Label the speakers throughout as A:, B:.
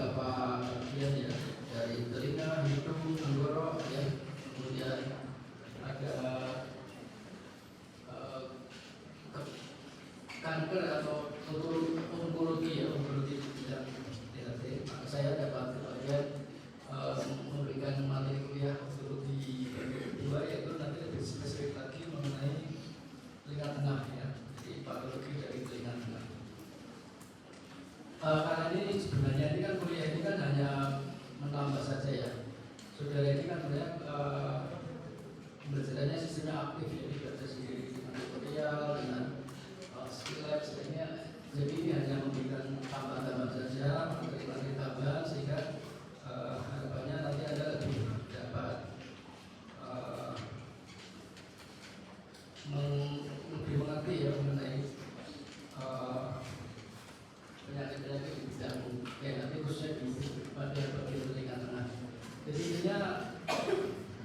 A: beberapa bagian ya, dari telinga, hidung, tenggorok ya, kemudian ada kanker atau onkologi ya, onkologi bidang THT. Maka saya dapat kebagian memberikan materi kuliah onkologi kedua, yaitu nanti lebih spesifik lagi mengenai telinga tengah ya, jadi patologi dari telinga tengah. Karena ini sebenarnya ini kan kuliah ini kan hanya menambah saja ya. Saudara ini kan sebenarnya belajarnya sistemnya aktif ya, belajar sendiri dengan tutorial, dengan skill lab sebenarnya. Jadi ini hanya memberikan tambahan-tambahan saja, materi-materi tambahan sehingga harapannya nanti Anda lebih dapat lebih mengerti ya mengenai penyakit-penyakit di bidang ya, nanti khususnya di pada bagian telinga tengah. Jadi intinya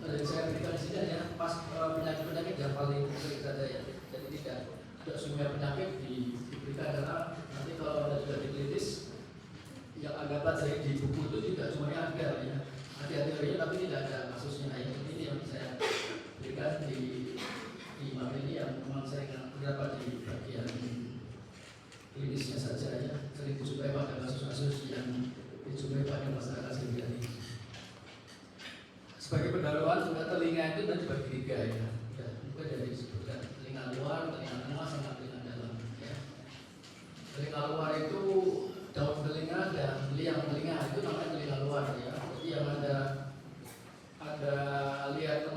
A: dari saya berikan di sini hanya pas penyakit-penyakit yang paling sering saja ya. Jadi tidak semua penyakit diberikan, karena nanti kalau Anda sudah diklinis yang Anda pelajari di buku itu tidak semuanya ada ya. Ada teorinya tapi tidak ada kasusnya. Ini yang saya berikan di materi yang memang saya dapat di bagian klinisnya saja ya, sering dijumpai pada kasus-kasus yang dijumpai pada masyarakat sehari-hari. Sebagai pendahuluan, juga telinga itu tadi bagi tiga ya. Mungkin dari disebutkan telinga luar, telinga tengah, sama telinga dalam ya. Telinga luar itu daun telinga dan liang telinga, itu namanya telinga luar ya. Jadi yang ada lihat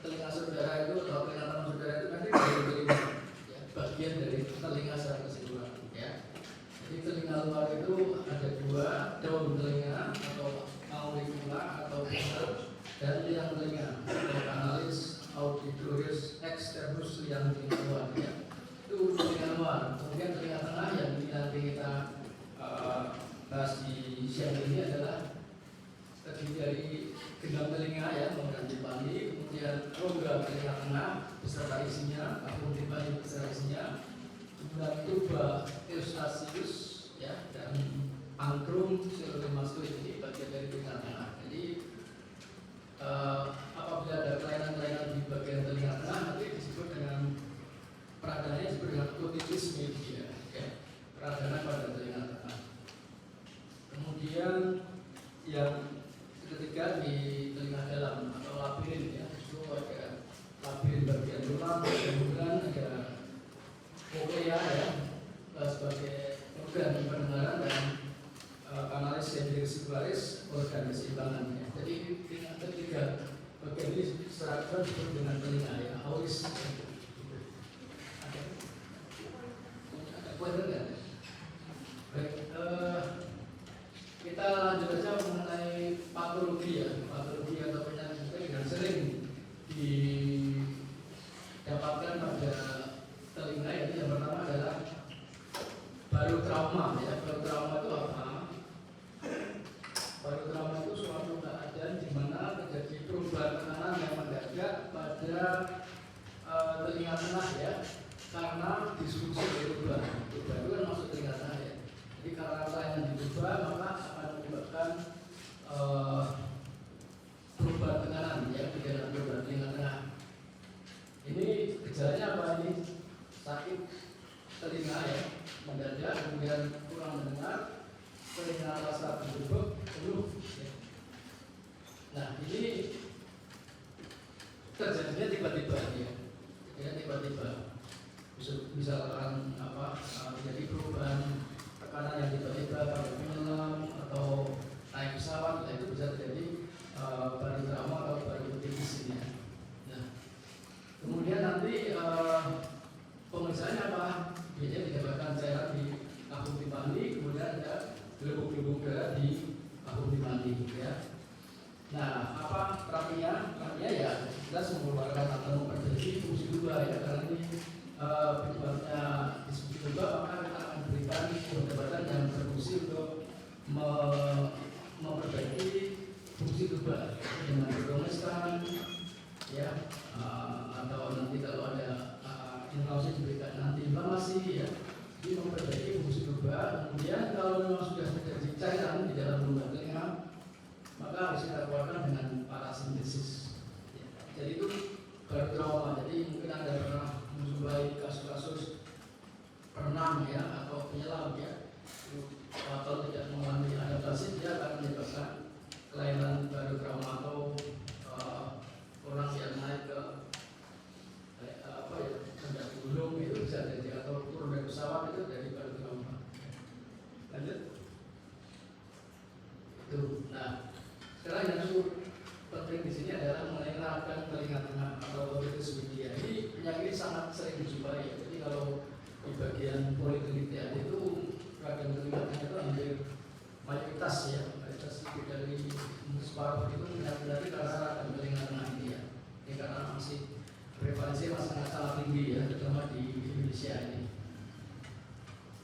A: telinga saudara itu atau telinga teman saudara itu nanti dari telinga ya, bagian dari telinga secara keseluruhan ya. Jadi telinga luar itu ada dua, daun telinga atau auricula atau pusat, dan liang telinga atau kanalis auditoris externus, liang telinga luar ya. Itu telinga luar. Kemudian telinga tengah yang nanti kita bahas di siang ini adalah terdiri dari gendang telinga ya, kemudian timpani, kemudian rongga telinga tengah beserta isinya, apun timpani beserta isinya, kemudian tuba eustachius ya, dan angkrum silurimastoid, ini bagian dari telinga tengah. Jadi apabila ada kelainan-kelainan di bagian telinga tengah nanti disebut dengan peradananya disebut dengan otitis media ya, peradangan pada telinga tengah. Kemudian yang ketiga di telinga dalam atau labirin ya, itu ada labirin bagian tulang, kemudian ada koklea ya sebagai organ pendengaran, dan kanalis ventricularis organ keseimbangan ya. Jadi ketiga bagian ini secara disebut dengan telinga ya, auris. Ada pointer nggak? Baik, kita lanjut saja mengenai patologi ya, patologi atau penyakit yang sering didapatkan pada telinga. Itu yang pertama adalah baru trauma ya. Baru trauma itu apa? Baru trauma itu suatu keadaan di mana terjadi perubahan tekanan yang mendadak pada telinga tengah ya, karena disfungsi berubah. Berubah itu kan masuk telinga tengah ya. Jadi karena kelainan diubah maka akan menyebabkan perubahan tekanan ya, gejala perubahan telinga tengah. Ini gejalanya apa ini? Sakit telinga ya, mendadak, kemudian kurang mendengar, telinga rasa berbebek, keluh. Ya. Nah ini terjadinya tiba-tiba ya, tiba-tiba. Misalkan jadi perubahan tekanan yang tiba-tiba pada penyelam atau naik pesawat, itu bisa terjadi baru trauma atau baru otitis ini. Nah, kemudian nanti pemeriksaannya apa? Biasanya didapatkan cairan di apung timpani, kemudian ada gelembung-gelembung darah di apung timpani ya. Nah, apa terapinya? Terapinya ya jelas mengeluarkan atau memperbaiki fungsi tuba ya, karena ini penyebabnya disebut tuba, maka kita akan berikan obat-obatan yang berfungsi untuk memperbaiki fungsi tuba dengan berdomestan ya, atau nanti kalau ada inflamasi diberikan antiinflamasi ya, jadi memperbaiki fungsi tuba. Kemudian kalau memang sudah terjadi cairan di dalam lubang kalau tidak mengalami adaptasi, dia akan menyebabkan kelainan baru trauma atau orang yang naik ke mendaki gunung itu bisa jadi, atau turun dari pesawat itu dari baru trauma. Lanjut. Itu. Nah, sekarang yang penting di sini adalah mengenai radang telinga tengah atau otitis media. Ini penyakit sangat sering dijumpai. Jadi kalau di bagian politelitian itu radang telinga tengah itu hampir mayoritas ya, mayoritas lebih dari separuh itu benar-benar karena radang telinga tengah ini ya. Ini karena masih prevalensi masih sangat tinggi ya, terutama di Indonesia ini.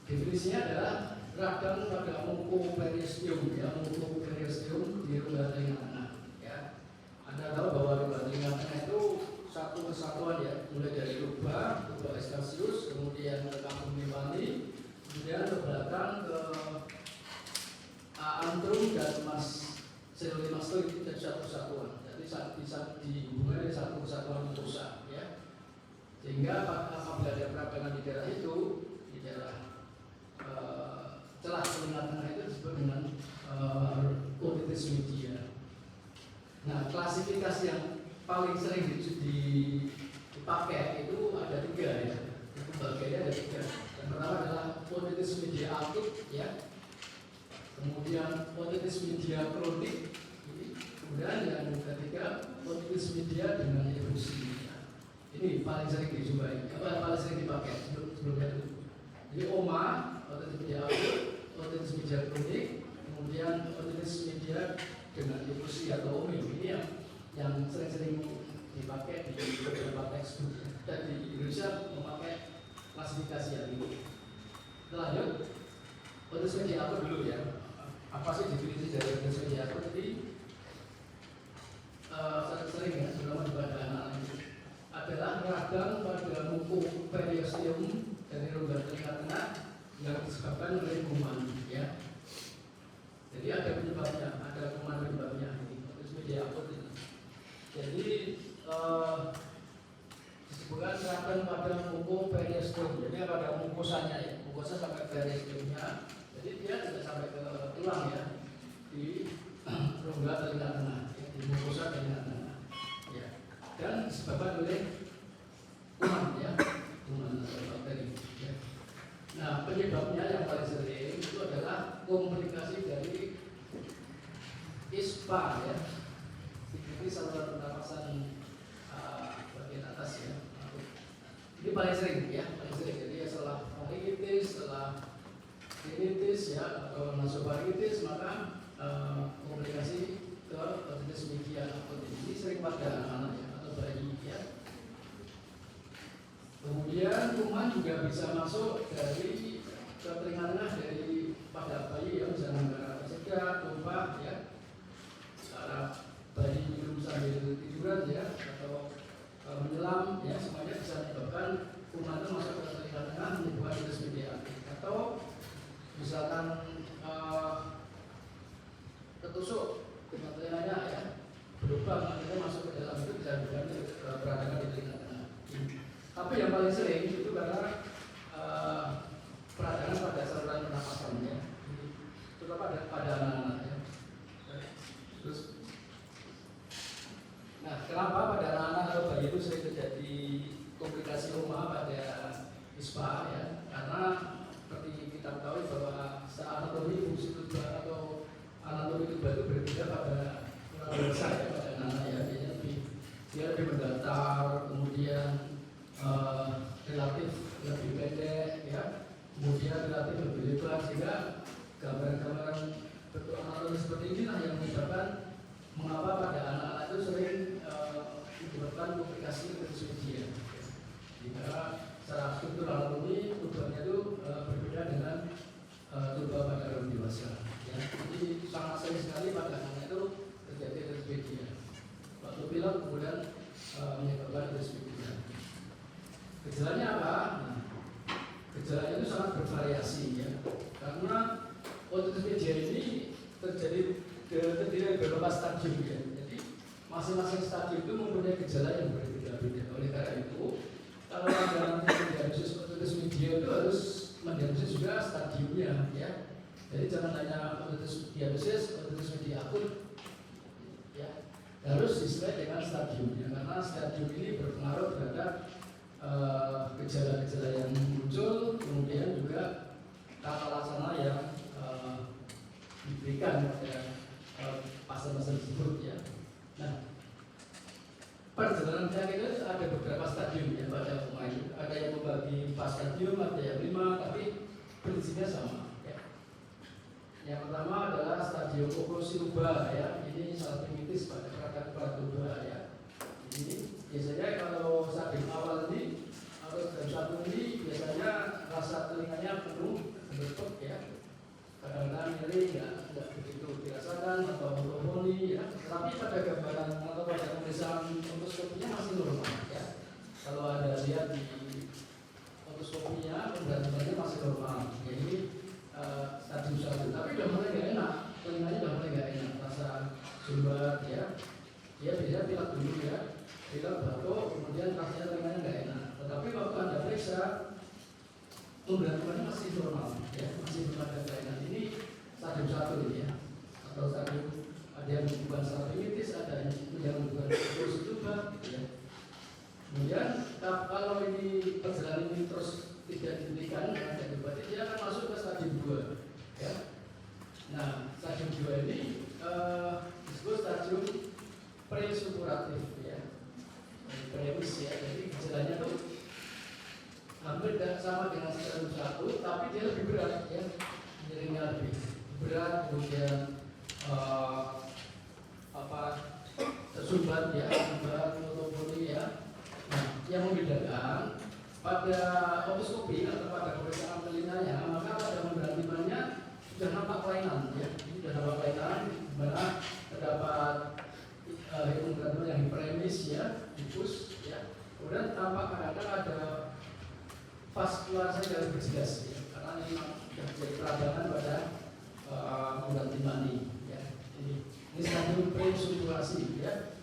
A: Definisinya adalah radang pada mucoperiostrum ya, mucoperiostrum di rongga telinga tengah ya. Anda tahu bahwa rongga telinga tengah itu satu kesatuan ya, mulai dari tuba escasius, kemudian ke kangkung timpani, kemudian ke belakang ke antrum dan selulimastoid itu jadi satu kesatuan. Jadi bisa dihubungkan dengan satu kesatuan mukosa ya. Sehingga apabila ada peradangan di daerah itu, di daerah celah telinga tengah itu disebut dengan otitis media. Nah, klasifikasi yang paling sering dipakai itu ada 3 ya. Itu bagiannya ada 3. Yang pertama adalah otitis media akut ya. Kemudian otitis media kronik. Kemudian yang ketiga otitis media dengan evolusi. Ini paling sering dijumpai. Paling sering dipakai sebelumnya itu. Jadi OMA, otitis media akut, otitis media kronik, kemudian otitis media dengan evolusi atau OMI. Ini yang sering-sering dipakai di beberapa textbook. Dan di Indonesia memakai klasifikasi yang ini. Kita lanjut. Otitis media akut dulu ya. Apa sih definisi dari otitis media akut? Jadi sering ya, terutama pada anak-anak itu adalah radang pada mucoperiostrum dari rongga telinga tengah yang disebabkan oleh kuman ya. Jadi ada penyebabnya, ada kuman penyebabnya ini otitis media akut ini. Jadi disebutkan radang pada mucoperiostrum. Jadi pada mukosanya ya, mukosa sampai periostrumnya. Jadi dia tidak sampai ke tulang ya, di rongga telinga tengah, ya, di mukosa telinga tengah. Ya. Dan disebabkan oleh kuman ya, kuman atau bakteri. Ya. Nah, penyebabnya yang paling sering itu adalah komplikasi dari ISPA ya, ini saluran pernapasan bagian atas ya. Ini paling sering ya, paling sering. Jadi setelah faringitis, setelah rinitis ya, atau nasofaringitis, maka komplikasi ke otitis media akut ini sering pada anak-anak ya, atau bayi ya. Kemudian kuman juga bisa masuk dari ke telinga tengah dari pada bayi ya, misalnya gara cedera, tumpah ya, cara bayi minum sambil tiduran ya, atau menyelam ya, semuanya bisa menyebabkan kuman itu masuk ke telinga tengah menyebabkan otitis media akut. Atau misalkan ketusuk dengan telinganya ya, berlubang akhirnya masuk ke dalam itu bisa menyebabkan peradangan di telinga tengah. Tapi yang paling sering itu karena peradangan pada saluran pernapasan ya, terutama pada anak-anak ya. Terus, nah kenapa pada anak-anak atau bayi itu sering terjadi komplikasi OMA pada ISPA ya? Karena seperti kita ketahui bahwa secara anatomi fungsi tuba atau anatomi tuba itu berbeda pada orang dewasa ya, pada anak ya. Dia lebih mendatar, kemudian relatif lebih pendek ya, kemudian relatif lebih lebar, sehingga gambaran-gambaran bentuk anatomi seperti inilah yang menyebabkan mengapa pada anak-anak itu sering menyebabkan komplikasi otitis media. Jika secara struktur anatomi tubanya itu berbeda dengan tuba pada orang dewasa ya. Jadi sangat sering sekali pada anak itu terjadi otitis media. Waktu pilek kemudian menyebabkan otitis media. Gejalanya apa? Nah, gejalanya itu sangat bervariasi ya, karena otitis media ini terdiri dari beberapa stadium ya. Jadi masing-masing stadium itu mempunyai gejala yang berbeda-beda. Oleh karena itu, kalau Anda nanti mendiagnosis otitis media itu harus mendiagnosis juga stadiumnya ya. Jadi jangan hanya otitis diabetes, otitis media akut, ya, harus sesuai dengan stadiumnya karena stadium ini berpengaruh terhadap gejala-gejala yang muncul, kemudian juga tata laksana yang diberikan pada pasien-pasien tersebut, ya. Nah, perjalanan penyakit itu ada beberapa stadium ya pada umumnya. Ada yang membagi 4 stadium, ada yang 5, tapi prinsipnya sama. Yang pertama adalah stadium oklusiluba, ya. Ini salpingitis pada perangkat luba, ya. Ini biasanya kalau stadium awal ini atau stadium 1 ini biasanya rasa telinganya penuh, berbentuk, ya. Kadang-kadang nyeri nggak begitu dirasakan atau monofoni, ya. Tapi pada gambaran atau pada pemeriksaan otoskopinya masih normal, ya. Kalau ada lihat di otoskopinya, pemberantasannya masih normal. Jadi stadium 1, tapi udah mulai gak enak, telinganya udah mulai gak enak, rasa sumbat, ya. Dia biasanya pilek dulu, ya, pilek batuk, kemudian rasanya telinganya gak enak. Tetapi waktu Anda periksa, pemberantasannya masih normal, ya, masih belum ada kelainan. Ini stadium 1 ini, ya, atau stadium ada yang bukan salpingitis, ada yang bukan oklusiluba, ya. Kemudian kalau ini perjalanan ini terus tidak dihentikan, berarti dia akan masuk ke stadium 2, ya. Nah, stadium 2 ini disebut stadium presupuratif, ya, premis, ya. Jadi gejalanya tuh hampir sama dengan stadium 1, tapi dia lebih berat, ya, nyerinya lebih berat, kemudian tersumbat, ya, sumbat, monofoni, ya. Nah, yang membedakan pada otoskopi atau pada pemeriksaan telinganya, maka pada pemberantimannya sudah nampak kelainan, ya. Ini sudah nampak kelainan, di mana terdapat pemberantiman yang hiperemis, ya, difus, ya. Kemudian tampak kadang-kadang ada vaskular yang lebih jelas, ya, karena ini sudah jadi peradangan pada pemberantiman ini, ya. Ini stadium presupurasi, ya.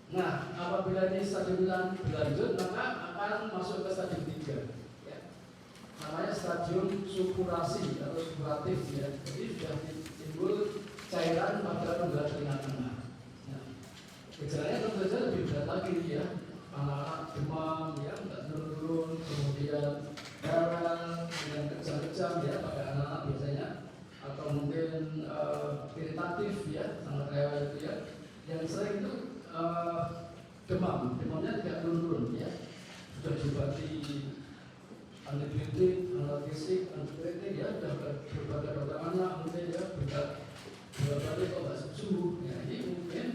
A: Nah, apabila ini stadium berlanjut, maka akan masuk ke stadium 3, ya. Namanya stadium supurasi atau supuratif, ya. Jadi sudah timbul cairan pada rongga telinga tengah. Nah, gejalanya tentu saja lebih berat lagi, ya. Anak-anak demam, ya, nggak turun-turun, kemudian darah, kemudian kejang-kejang, ya, pada anak-anak biasanya, atau mungkin iritatif, ya, sangat rewel itu, ya. Yang sering itu demamnya tidak turun-turun, ya. Sudah diobati antibiotik, analgesik, antipiretik, ya, sudah berbagai dokter anak, mungkin, ya, berbagai kok nggak sembuh, ya. Ini mungkin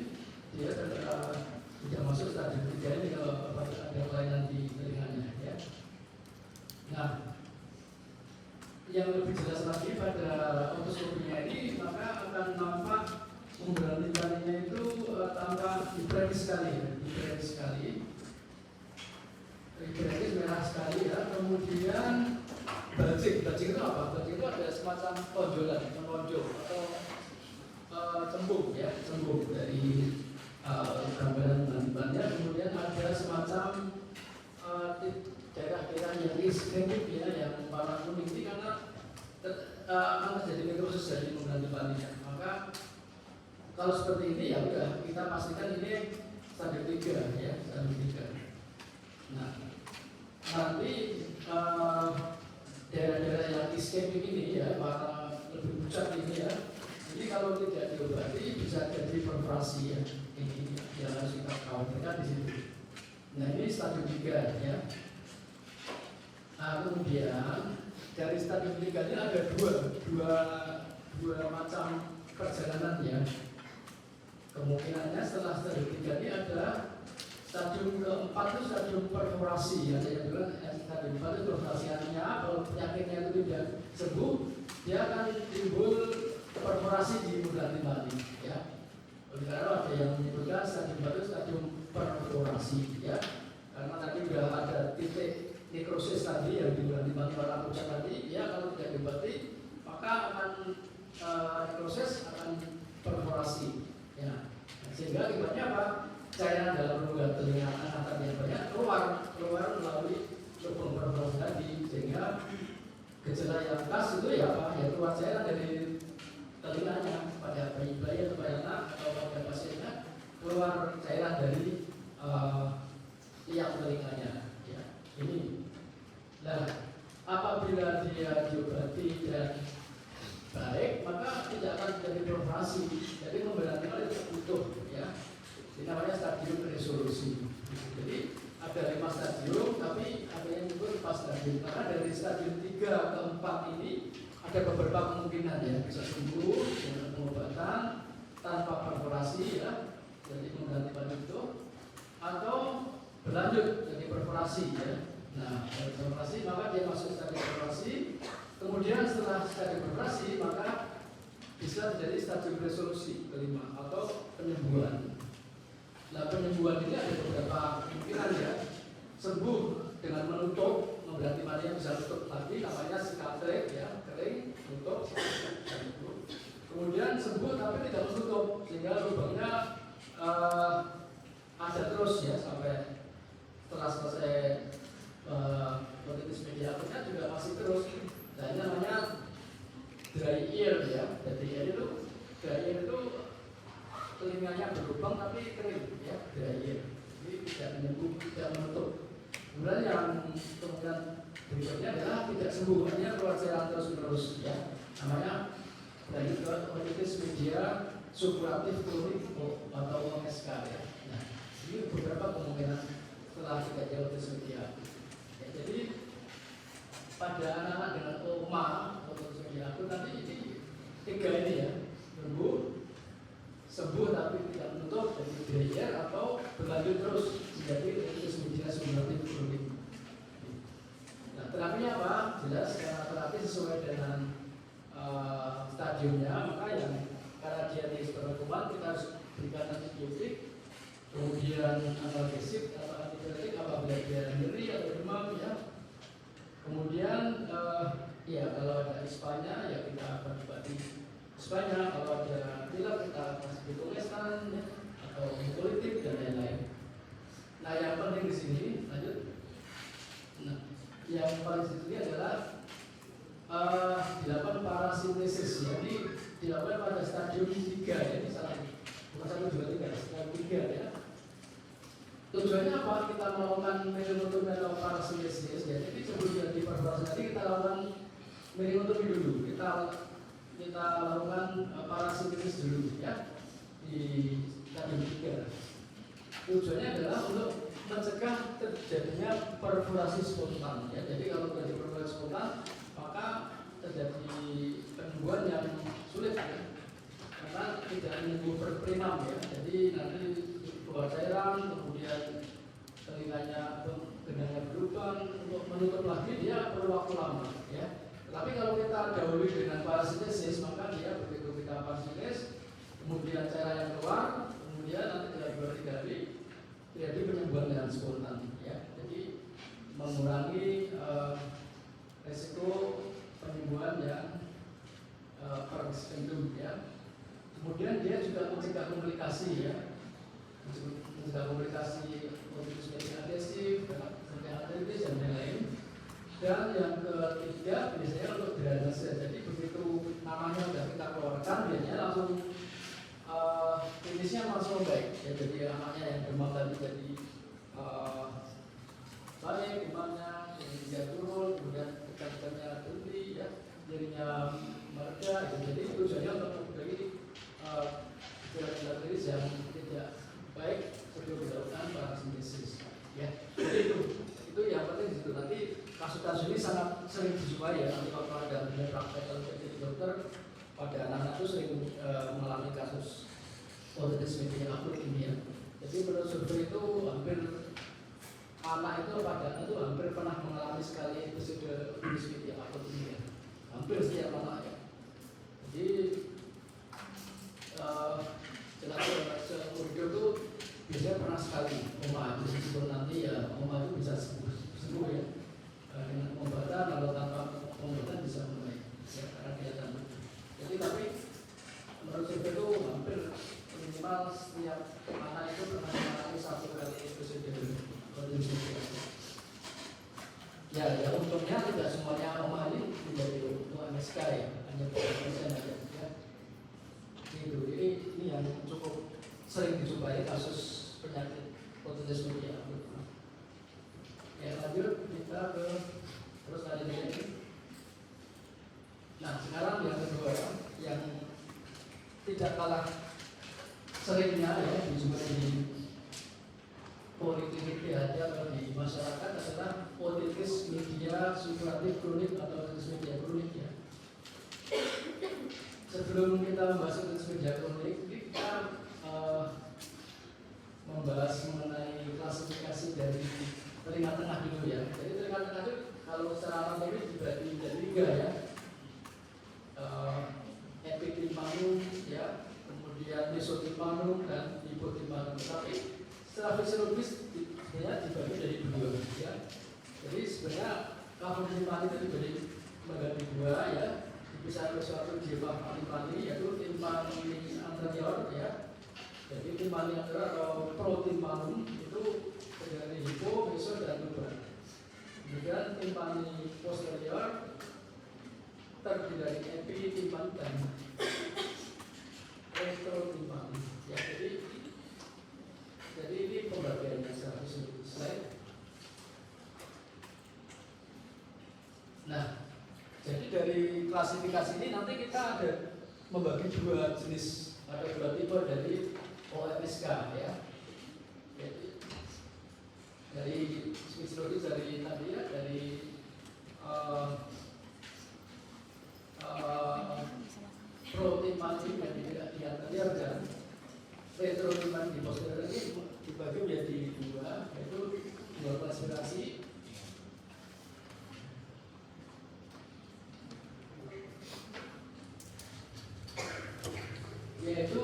A: dia tidak masuk stadium 3 ini kalau ada kelainan di telinganya, ya. Nah, yang lebih jelas lagi pada otoskopinya ini, maka akan nampak pemberantimannya itu tampak hiperemis sekali, ya. Hiperemis merah sekali, ya. Kemudian bajing itu apa? Bajing itu ada semacam tonjolan, menonjol atau cembung, ya, cembung dari gambaran pemberantimannya. Kemudian ada semacam daerah-daerah yang iskemik, ya, yang warna kuning ini karena akan terjadi nekrosis dari pemberantimannya. Maka kalau seperti ini, ya udah kita pastikan ini stadium 3, ya, stadium 3. Nah, nanti daerah-daerah yang iskemik ini, ya, warna lebih pucat ini, ya, ini kalau tidak diobati bisa jadi perforasi, ya. Ini yang harus kita khawatirkan di situ. Nah, ini stadium 3, ya. Nah, kemudian dari stadium 3 ini ada dua macam perjalanan, ya. Kemungkinannya setelah stadium 3 ini ada stadium keempat itu stadium perforasi, ya. Saya bilang stadium 4 itu perforasi, artinya kalau penyakitnya itu tidak sembuh, dia akan timbul perforasi di pemberantiman, ya. Oleh karena ada yang menyebutkan stadium 4 itu stadium perforasi, ya. Karena tadi sudah ada titik nekrosis tadi yang pemberantiman warna pucat tadi, ya, kalau tidak diobati maka akan nekrosis akan perforasi, ya. Sehingga akibatnya apa? Cairan dalam rongga telinga anak yang banyak keluar melalui lubang perforasi tadi, sehingga Gejala yang khas itu ya apa? Ya keluar cairan dari telinganya pada bayi-bayi atau pada anak atau pada pasiennya, keluar cairan dari tiang telinganya. Ya, ini. Nah, apabila dia diobati dan baik, maka tidak akan terjadi perforasi. Jadi memberati itu utuh, ya. Ini namanya stadium resolusi. Jadi ada 5 stadium, tapi ada yang disebut 4 stadium. Karena dari stadium 3 ke 4 ini ada beberapa kemungkinan, ya, bisa sembuh dengan pengobatan tanpa perforasi, ya, jadi mengganti pada itu, atau berlanjut jadi perforasi, ya. Nah, dari perforasi maka dia masuk stadium perforasi. Kemudian setelah stadium perforasi maka bisa terjadi stadium resolusi kelima atau penyembuhan. Nah, penyembuhan ini ada beberapa kemungkinan, ya. Sembuh dengan menutup, berarti mana yang bisa tutup lagi, namanya sikatrik, ya, kering, tutup. Kemudian sembuh tapi tidak menutup, sehingga lubangnya ada terus, ya, sampai setelah selesai otitis media akutnya juga masih terus. Nah, ini namanya dry ear, ya. Jadi itu dry ear itu telinganya berlubang tapi kering, ya, dry ear. Jadi tidak menyembuh, tidak menutup. Kemudian yang kemungkinan berikutnya adalah tidak sembuh, hanya keluar cairan terus-menerus, ya. Namanya lanjut ke otitis media supuratif kronik atau OSK, ya. Nah, ini beberapa kemungkinan setelah kita jauh otitis media. Ya, jadi pada anak-anak dengan OMA otitis media akut nanti ini 3 ini, ya, sembuh tapi tidak menutup jadi dry ear atau berlanjut terus menjadi otitis media supuratif kronik. Nah, terapinya apa? Jelas karena terapi sesuai dengan stadiumnya, maka yang karena dia di kuman kita harus berikan antibiotik, kemudian analgesik atau antibiotik apabila dia nyeri atau demam, ya. Kemudian ya kalau ada ispanya ya kita akan obati ispanya, kalau ada pilek kita kasih bitomesan, ya, atau mucolytic dan lain-lain. Nah, yang penting di sini lanjut. Nah, yang paling sini adalah dilakukan parasintesis, jadi dilakukan pada stadium 3, ya, misalnya bukan 1, 2, 3, stadium 3, ya. Tujuannya apa? Kita melakukan meringotomi atau parasintesis, ya. Jadi sebelum jadi perforasi tadi kita lakukan meringotomi dulu, kita lakukan parasintesis dulu, ya, di stadium 3. Tujuannya adalah untuk mencegah terjadinya perforasi spontan, ya. Jadi kalau terjadi perforasi spontan maka terjadi penyembuhan yang sulit, ya, karena tidak menyembuh berperinam, ya. Jadi nanti keluar cairan, kemudian telinganya gendangnya berlubang, untuk menutup lagi dia perlu waktu lama, ya. Tapi kalau kita dahului dengan parasintesis, maka dia begitu kita parasintesis, kemudian cairan yang keluar, kemudian nanti tidak 2-3 hari terjadi penyembuhan dengan spontan, ya. Jadi mengurangi resiko penyembuhan yang persekendum, ya. Kemudian dia juga mencegah komplikasi, ya, mencegah komplikasi otitis media agresif, artritis dan lain-lain. Dan yang ketiga biasanya untuk drainase. Jadi begitu namanya sudah kita keluarkan, biasanya langsung klinisnya langsung baik, ya. Jadi anaknya yang demam tadi jadi baik demamnya, kemudian turun, kemudian tekan-tekannya berhenti, ya, jadinya mereda, ya. Jadi tujuannya untuk memberi gejala klinis yang tidak baik sebelum dilakukan parasintesis, ya. Jadi itu yang penting di situ. Nanti kasus-kasus ini sangat sering dijumpai, ya. Nanti kalau ada praktek kalau jadi dokter pada anak-anak itu sering mengalami kasus otitis media akut ini, ya. Jadi menurut survei itu hampir anak itu pada anak itu hampir pernah mengalami sekali episode otitis media akut ini, ya. Hampir setiap anak, ya. Jadi jelas seumur hidup itu biasanya pernah sekali oma itu, meskipun nanti ya oma itu bisa sembuh, ya, dengan pengobatan atau tanpa pengobatan bisa membaik, ya, karena kelihatan. Jadi tapi menurut survei itu hampir minimal setiap anak itu pernah mengalami 1 kali episode otitis media. Ya, untuk untungnya tidak semuanya rumah ini menjadi UMSK ya, hanya beberapa persen aja ya. Gitu. Ini yang cukup sering dijumpai kasus penyakit otitis media. Ya lanjut kita ke terus tadi ini. Nah sekarang yang kedua yang tidak kalah seringnya ya dijumpai di poliklinik PHD atau di masyarakat adalah otitis media supuratif kronik atau otitis media kronik ya. Sebelum kita membahas otitis media kronik, kita membahas mengenai klasifikasi dari telinga tengah dulu ya. Jadi telinga tengah itu kalau secara anatomi dibagi menjadi 3 ya. Epitimpanum ya, kemudian mesotimpanum dan hipotimpanum. Tapi secara fisiologis sebenarnya dibagi jadi 2 ya. Jadi sebenarnya kafum timpani itu dibagi menjadi 2 ya. Dipisah oleh suatu jebak timpani yaitu timpani anterior ya. Jadi timpani anterior atau protimpanum itu dari hipo, meso dan tuba. Kemudian timpani posterior terdiri dari epi, timpani dan retrotimpani. Ya, jadi ini pembagiannya secara fisiologis. Nah, jadi dari klasifikasi ini nanti kita ada membagi 2 jenis atau 2 tipe dari OMSK ya. Jadi dari fisiologis dari tadi ya dari protimpani yang di anterior dan retrotimpani di posterior ini dibagi menjadi 2 yaitu 2 klasifikasi. Yaitu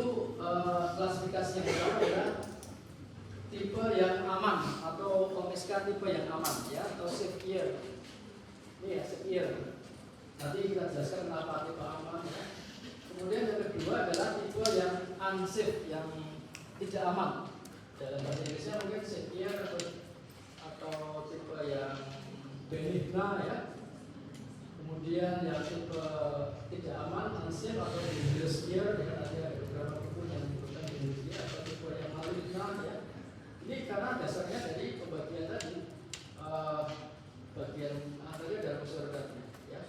A: klasifikasi yang pertama adalah tipe yang aman atau OMSK tipe yang aman ya atau safe year. Ini ya safe year. Nanti kita jelaskan kenapa tipe aman ya. Kemudian yang kedua adalah tipe yang unsafe yang tidak aman. Dalam bahasa Inggrisnya mungkin safe year atau tipe yang benigna ya. Kemudian yang tipe tidak aman, unsafe atau dangerous year ya, ada beberapa buku yang menyebutkan dangerous year atau tipe yang maligna ya. Ini karena dasarnya dari pembagian tadi bagian anterior dan posterior ya.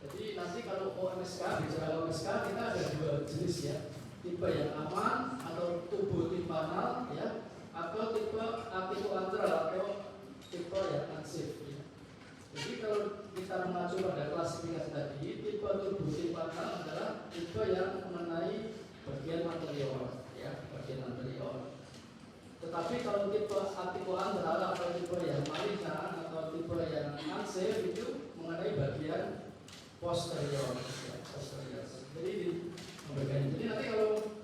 A: Jadi nanti kalau OMSK bicara OMSK kita ada 2 jenis ya. Tipe yang aman atau tubuh timpanal ya, atau tipe atipoantral atau tipe yang unsafe ya. Jadi kalau kita mengacu pada klasifikasi tadi, tipe tubuh timpanal adalah tipe yang mengenai bagian anterior ya, bagian anterior. Tetapi kalau tipe atipoantral atau tipe yang maligna atau tipe yang unsafe itu mengenai bagian posterior ya, posterior. Jadi di bagian ini nanti kalau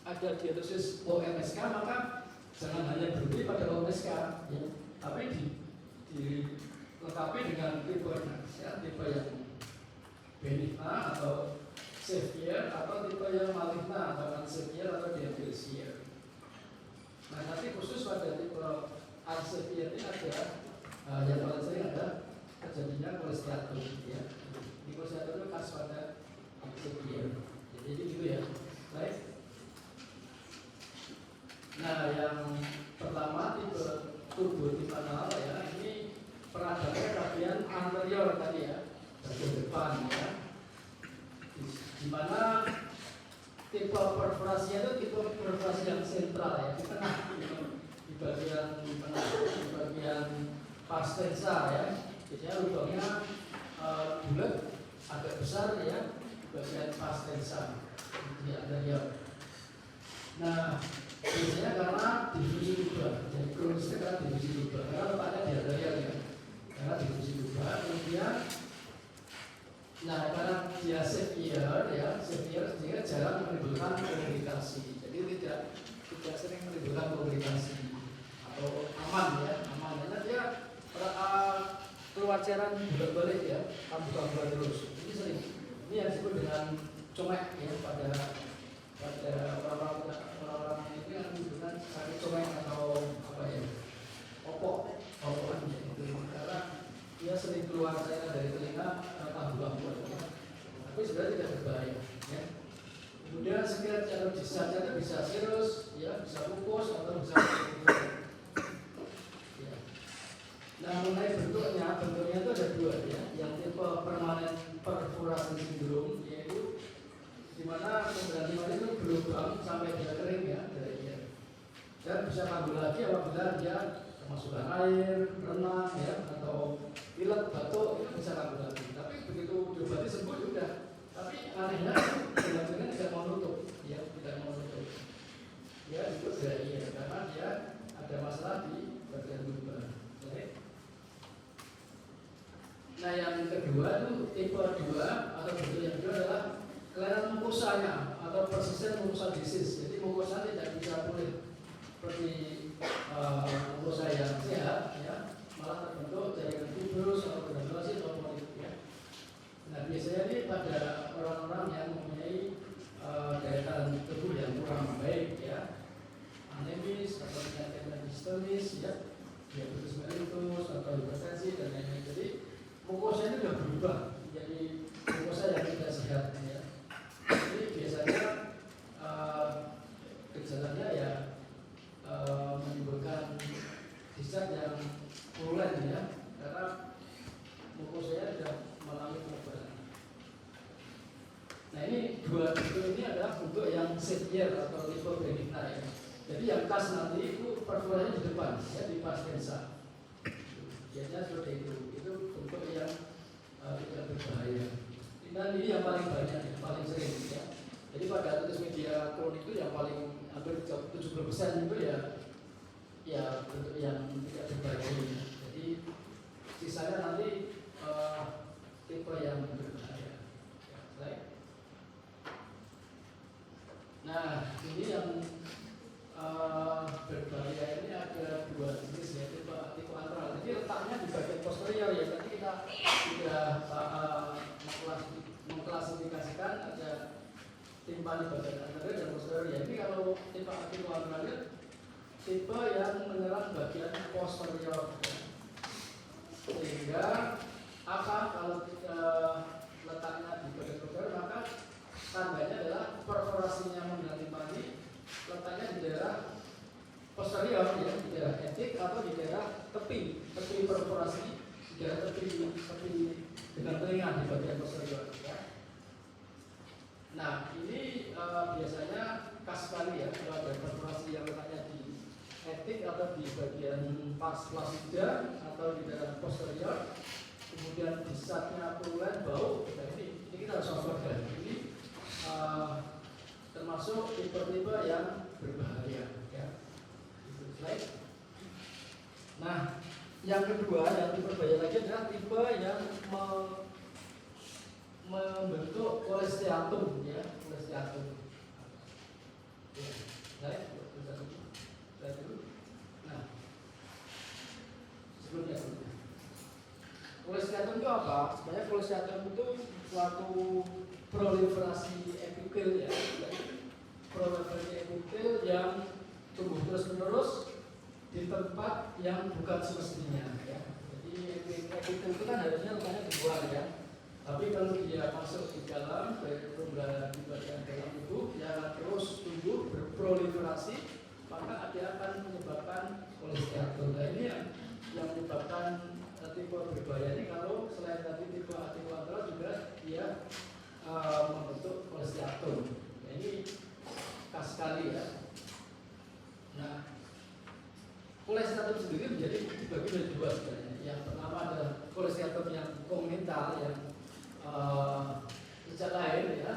A: ada diagnosis OMSK maka jangan hanya berhenti pada OMSK ya, tapi dilengkapi dengan tipe ya, tipe yang benigna atau severe atau tipe yang maligna atau unsevere atau dangerous year. Nah nanti khusus pada tipe unsevere ini ada yang paling sering ada terjadinya kolesteatum ya. Di kolesteatum itu khas pada unsevere. Jadi gitu ya. Baik. Nah yang pertama tipe tubuh timpanal ya, ini peradannya bagian anterior tadi ya, bagian depan ya. Di mana tipe perforasinya itu tipe perforasi yang sentral ya, di tengah di bagian tengah, di bagian pars tensa ya. Jadi lubangnya bulat agak besar ya, bagian pars tensa di anterior. Nah biasanya karena difusi lubang, jadi kronisnya karena difusi lubang, karena letaknya di anterior ya, karena difusi lubang. Kemudian nah karena dia severe ya, severe sehingga jarang menimbulkan komplikasi. Jadi tidak sering menimbulkan komplikasi atau aman ya, aman. Karena dia keluar cairan bolak-balik ya, kambuh-kambuhan terus. Ini sering. Ini yang disebut dengan comek ya pada orang-orang ini yang menggunakan sakit comek atau apa ya, opokan ya, itu karena dia sering keluar Kemudian skirt yang disatnya itu bisa cirrus, ya, bisa lupus atau bisa pneumonia. Ya. Nah, mengenai bentuknya itu ada dua ya. Yang tipe permanen perforasi sindrom, yaitu di mana pembelajaran itu berlubang sampai dia kering ya, dan bisa kambuh lagi apabila dia kemasukan air, renang ya, atau pilek, batuk itu bisa kambuh lagi. Tapi begitu diobati sembuh sudah. Tapi anehnya pembelajaran tidak mau nutup, ya, tidak mau nutup. Ya itu dari karena dia ada masalah di bagian lubang. Nah yang kedua itu tipe 2 atau bentuk yang kedua adalah kelainan mukosanya atau persisten mukosa disease. Jadi mukosa tidak bisa pulih seperti mukosa yang sehat, ya, malah terbentuk jaringan fibrus atau granulasi atau polip. Ya. Nah biasanya ini pada orang-orang yang mempunyai daya tahan tubuh yang kurang baik, ya, anemis atau penyakit histomis, ya, diabetes mellitus atau hipertensi dan lain-lain. Jadi mukosa ini sudah berubah menjadi mukosa yang tidak sehat, ya. Jadi biasanya gejalanya ya menimbulkan discharge yang purulen, ya, karena mukosanya sudah mengalami perubahan. Nah ini dua bentuk ini adalah bentuk yang severe atau tipe benigna, ya. Jadi yang khas nanti itu perforanya di depan, ya, di pas densa. Biasanya seperti itu bentuk yang tidak berbahaya. Dan ini yang paling banyak, yang paling sering, ya. Jadi pada artritis media kronik itu yang paling hampir 70% itu ya bentuk yang tidak berbahaya. Jadi sisanya nanti tipe yang berbahaya. Ya, nah ini yang berbahaya ini ada dua jenis, ya, tipe antral. Jadi letaknya di bagian posterior, ya. Tadi kita sudah mengklasifikasikan ada timpani bagian anterior dan posterior. Ya. Ini kalau tipe antral tipe yang menyerang bagian posterior, ya. Sehingga kalau letaknya di bagian posterior, maka tandanya adalah perforasinya menggunakan timpani letaknya di daerah posterior, ya, di daerah etik atau di daerah tepi perforasi, di daerah tepi dengan telinga di bagian posterior, ya. Nah ini biasanya khas sekali, ya, kalau ada perforasi yang letaknya di etik atau di bagian pars flaccida atau di daerah posterior, kemudian disatnya purulen, bau. Nah, ini kita harus waspada. Ini termasuk tipe-tipe yang berbahaya, ya. Itu slide. Nah, yang kedua yang tipe berbahaya lagi adalah tipe yang membentuk kolesteatum, ya, kolesteatum. Ya, slide dulu. Nah, sebelumnya. Kolesteatum itu apa? Sebenarnya kolesteatum itu suatu proliferasi epitel, ya, proliferasi epitel yang tumbuh terus-menerus di tempat yang bukan semestinya, ya. Jadi epitel itu kan harusnya letaknya di luar, ya. Tapi kalau dia masuk di dalam, di bagian dalam tubuh, dia akan terus tumbuh berproliferasi, maka dia akan menyebabkan kolesteatum. Nah ini yang menyebabkan tipe berbahaya ini. Kalau selain tadi tipe antral juga dia membentuk kolesteatum. Nah, ini khas sekali, ya. Nah, kolesteatum sendiri dibagi menjadi dua sebenarnya. Yang pertama adalah kolesteatum yang kongenital, yang sejak lahir, ya.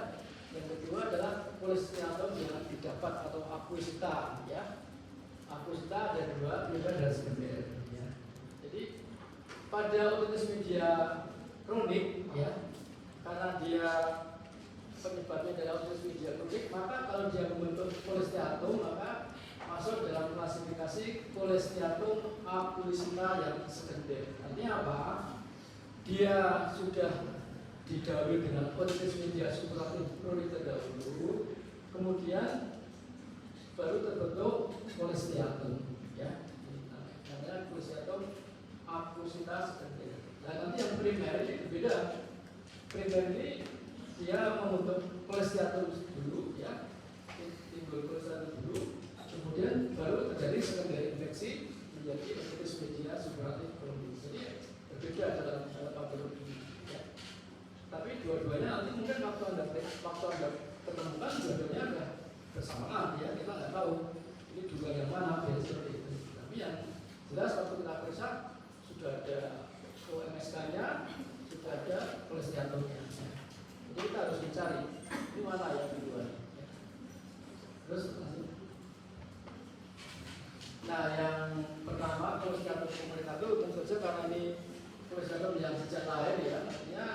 A: Yang kedua adalah kolesteatum yang didapat atau akuisita, ya. Akuisita ada dua, primer dan sekunder, ya. Jadi pada artritis media kronik, ya, karena dia penyebabnya adalah artritis media kronik, maka kalau dia membentuk kolesteatum, maka masuk dalam klasifikasi kolesteatum akuisita yang sekunder. Artinya apa? Dia sudah didahului dengan artritis media supuratif kronik terdahulu, kemudian baru terbentuk kolesteatum, ya. Namanya kolesteatum akuisita sekunder. Nah nanti yang primer ini berbeda. Primer ini dia membentuk kolesteatum dulu, ya. timbul kolesterat dulu, kemudian baru terjadi sekunderi infeksi menjadi hepatitis media superatif kronis. Jadi berbeda dalam patologi. Ya. Tapi dua-duanya nanti mungkin waktu anda ketemukan dua-duanya ada bersamaan, ya kita nggak tahu ini juga yang mana biasa seperti itu. Tapi yang jelas waktu kita periksa sudah ada OMSK-nya, sudah ada kolesteatomnya. Jadi kita harus mencari ini mana yang kedua. Ya. Terus nah yang pertama kolesteatom komunikatif tentu saja karena ini kolesteatom yang sejak lahir ya, artinya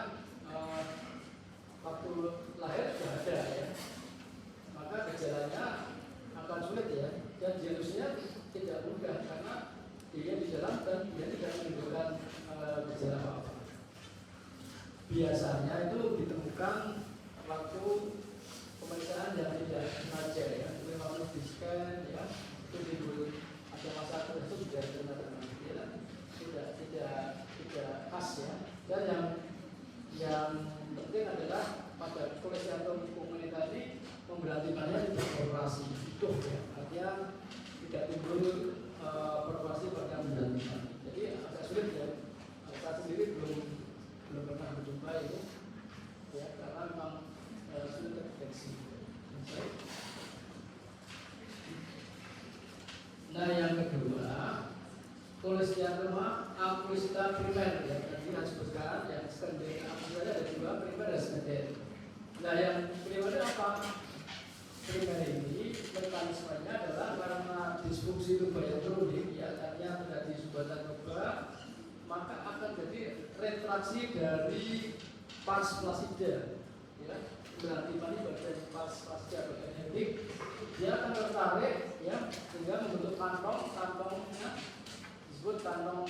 A: waktu lahir sudah ada ya, maka gejalanya akan sulit ya, dan diagnosisnya tidak mudah karena dia di dalam dan dia tidak menimbulkan gejala apa-apa. Biasanya itu ditemukan waktu pemeriksaan yang tidak sengaja ya, seperti waktu di scan ya, itu timbul ada masalah itu sudah benar-benar tidak khas ya. Dan yang penting adalah pada kolesteatom komunitas ini memberhentikannya tidak operasi utuh ya, artinya tidak timbul perforasi pada memberhentikan. Jadi agak sulit ya, saya sendiri belum pernah mencoba itu ya, karena memang sulit terdeteksi. Nah yang kedua kolesteatoma aquisita primer ya, tadi kita sebutkan yang sekunder aquisita ada dua, primer dan sekunder. Nah yang primer apa? Primer ini mekanismenya adalah karena disfungsi tuba yang kronik ya, artinya terjadi sumbatan tuba, maka akan jadi retraksi dari pars flaccida ya, berarti ini bagian pars flaccida bagian hepatik, dia akan tertarik ya sehingga membentuk kantongnya disebut kantong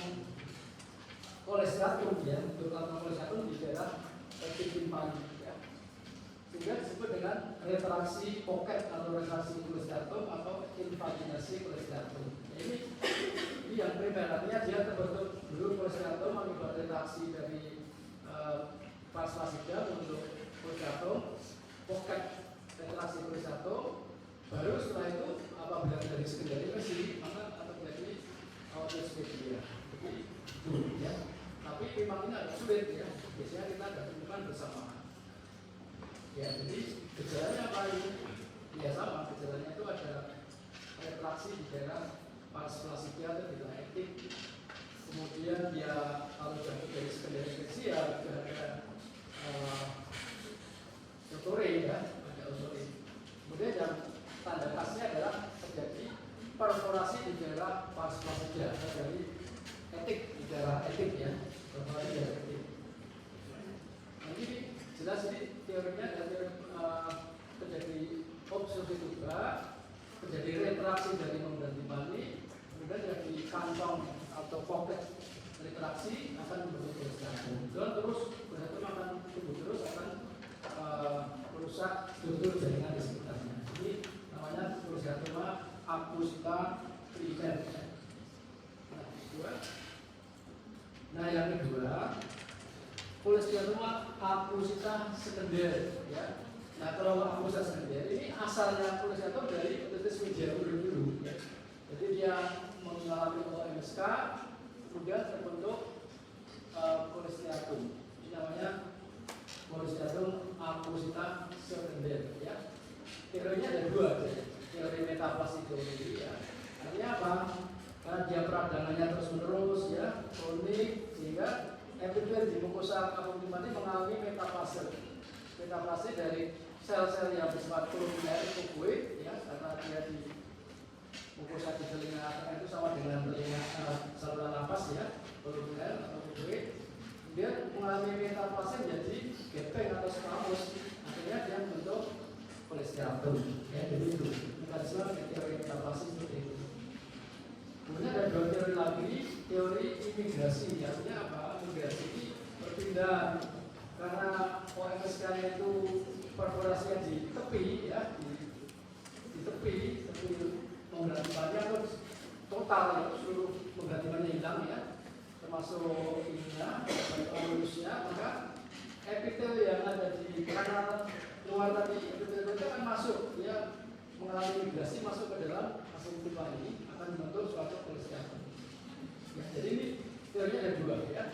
A: kolesteatum ya, untuk kantong kolesteatum di daerah timpani ya, sehingga disebut dengan retraksi pocket atau retraksi kolesteatum atau invaginasi kolesteatum. Ini yang primer, artinya dia terbentuk dulu kolesteatum akibat retraksi dari pars flaccida untuk kolesteatum, pocket retraksi kolesteatum, baru setelah itu apabila dari sekunderi infeksi maka akan terjadi hepatitis media. Jadi ya, tapi memang ini agak sulit ya. Biasanya kita ada temukan bersamaan. Ya, jadi gejalanya apa ini? Ya sama, gejalanya itu ada retraksi di daerah pars flaccida atau di daerah etik. Kemudian dia kalau jatuh dari sekunderi infeksi ya ada utore ya, ada utore. Kemudian yang tanda khasnya adalah terjadi perforasi di daerah pars flaccida dari etik, di daerah etik ya, perforasi di daerah etik. Nah, ini jelas ini teorinya ada teori terjadi obstruksi tuba, terjadi retraksi dari membran timpani, kemudian dari kantong atau pocket retraksi akan membentuk kolesteatum. Dan terus kolesteatum akan tumbuh terus akan merusak struktur jaringan di sekitarnya. Ini namanya kolesteatoma aquisita primer. Nah yang kedua kolesteatoma aquisita sekunder ya. Nah kalau aquisita sekunder ini asalnya kolesteatom dari hepatitis media dulu ya. Jadi dia mengalami OMSK kemudian terbentuk kolesteatum. Ini namanya kolesteatom aquisita sekunder ya. Teorinya ada dua ya. Teori metaplastikologi ya. Artinya apa? Karena dia peradangannya terus menerus ya, kronik, sehingga epitel di mukosa kapungtimani mengalami metaplase. Metaplase dari sel-sel yang bersifat kolumnar kuboid ya, karena dia di mukosa di telinga tengah itu sama dengan telinga saluran nafas ya, kolumnar atau kuboid. Dia mengalami metaplase menjadi gepeng atau squamous, akhirnya dia membentuk kolesteatum ya, jadi itu mekanisme teori metaplase seperti itu. Kemudian ada dua teori lagi, teori imigrasi. Artinya apa? Imigrasi ini berpindah karena OMSK-nya itu perforasinya di tepi ya, di tepi membran timpani atau total ya, seluruh membran timpani hilang ya, termasuk ininya, anulusnya, maka epitel yang ada di kanan luar tadi epitel itu akan masuk, dia mengalami migrasi masuk ke dalam asam pipa ini akan membentuk suatu polisiatum. Ya, jadi ini teorinya ada dua ya.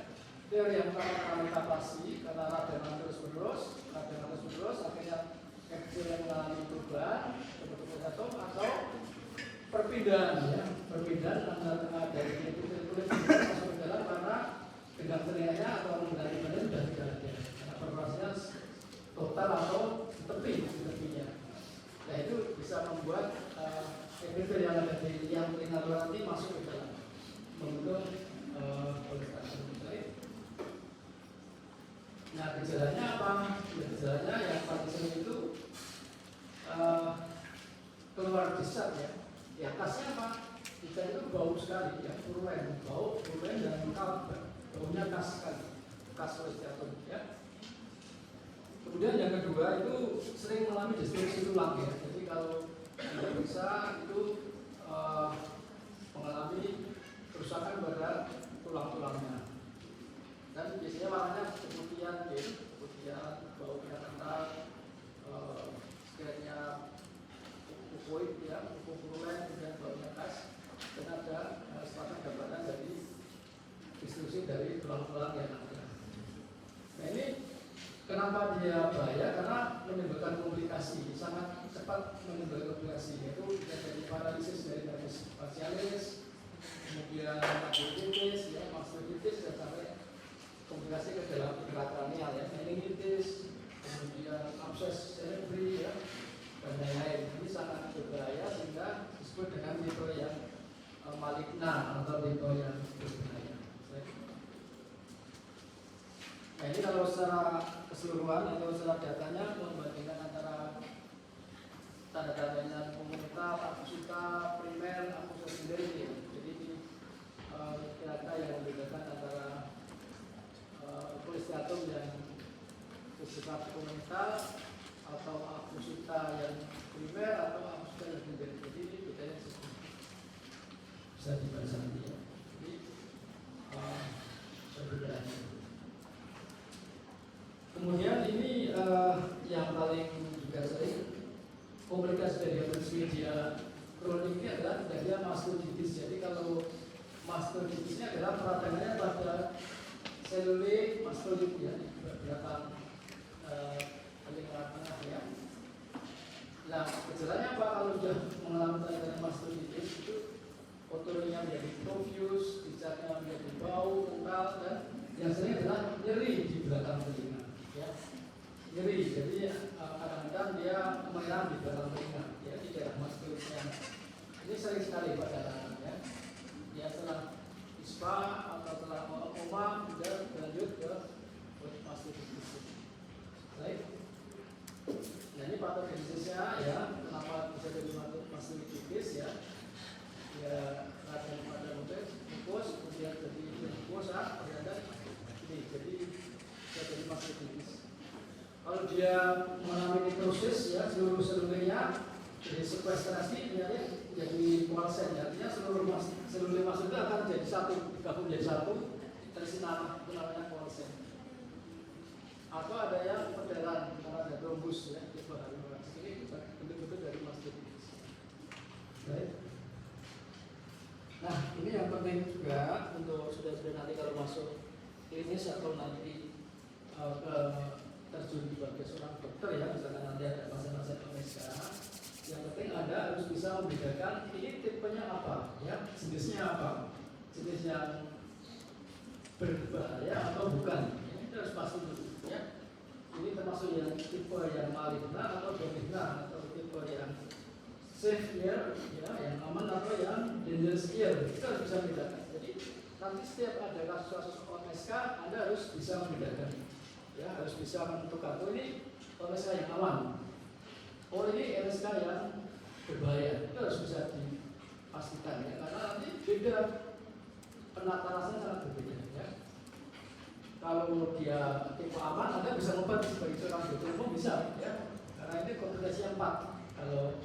A: Teori yang pertama metafasi karena radangan terus-menerus, akhirnya epsil yang mengalami perubahan bentuk polisiatum atau perpindahan ya, perpindahan antara dari kulit masuk ke dalam karena gendang telinganya atau mengganti badan sudah tidak ada. Karena perforasinya total atau tepinya. Nah itu bisa membuat epithel yang ada di yang telinga luar nanti masuk ke dalam membentuk polisiatum. Nah gejalanya apa? Ya, gejalanya yang paling sering itu keluar desat ya. Ya khasnya apa? Kita itu bau sekali ya, purulent, bau purulent dan lengkap, baunya khas sekali, khas polisiatum ya. Kemudian yang kedua itu sering mengalami destruksi tulang ya. Jadi kalau tidak bisa itu mengalami kerusakan pada tulang-tulangnya. Dan biasanya warnanya keputihan ya, keputihan, baunya kental, sekiranya kukuit ya, kuku purulent, kemudian baunya khas. Dan ada semacam gambaran dari destruksi dari tulang-tulang yang ada. Nah ini kenapa dia bahaya? Karena menimbulkan komplikasi, sangat cepat menimbulkan komplikasi, yaitu dari paralisis dari nervus facialis, kemudian mastoiditis, ya, mastoiditis dan sampai komplikasi ke dalam intrakranial ya, meningitis, kemudian abses cerebri ya, dan lain-lain. Ini sangat berbahaya sehingga disebut dengan tipe yang maligna atau tipe yang berbahaya. Nah ini kalau secara keseluruhan atau secara datanya membandingkan antara tanda-tandanya komunitas, akusita, primer, akusa sendiri ya. Jadi ini data yang membedakan antara polisiatum yang bersifat komunitas atau akusita yang primer atau akusita yang sendiri. Jadi ini bedanya bisa dibaca nanti ya. Jadi perbedaannya. Kemudian ini yang paling juga sering komplikasi dari media kronik ini adalah dari mastoiditis. Jadi kalau mastoiditis ini adalah peradangannya pada selule mastoid ya, di belakang telinga tengah ya. Nah, gejalanya apa kalau sudah mengalami tanda-tanda mastoiditis itu otornya menjadi profuse, dicatnya menjadi bau, kental dan yang sering adalah nyeri di belakang telinga. Ya, nyeri, jadi kadang-kadang dia merah di dalam telinga, ya di daerah mastoidnya. Ini sering sekali pada anak ya. Dia setelah ispa atau setelah koma sudah berlanjut ke mastoiditis. Baik. Nah ini patogenesisnya ya, kenapa bisa jadi mastoiditis ya? Ya radang pada mukus, kemudian jadi mukosa, ternyata ini jadi mastoiditis. Kalau dia mengalami nekrosis ya seluruh selulenya jadi sekuestrasi jadi koalsen, artinya seluruh mas itu akan jadi satu, digabung menjadi satu, terisi nama itu namanya koalsen. Atau ada yang perdalan karena ada trombus ya, itu ini bentuk-bentuk dari mastoiditis. Baik. Nah ini yang penting juga untuk sudah nanti kalau masuk klinis atau nanti terjun sebagai seorang dokter ya, misalkan nanti ada pasien-pasien MSK, yang penting Anda harus bisa membedakan ini tipenya apa, ya, jenisnya apa, jenis yang berbahaya atau bukan. Ini harus pasti dulu, ya. Ini termasuk yang tipe yang maligna atau benigna atau tipe yang safe ear, ya, yang aman atau yang dangerous ear. Kita harus bisa membedakan. Jadi nanti setiap ada kasus-kasus MSK, Anda harus bisa membedakan. Ya, harus bisa menentukan, oh ini MSK yang aman, oh ini MSK yang berbahaya. Itu harus bisa dipastikan ya, karena nanti beda, penatarannya sangat berbeda ya. Kalau dia tipe aman, Anda bisa ngobat sebagai seorang dokter umum bisa ya, karena ini komplikasi yang 4 kalau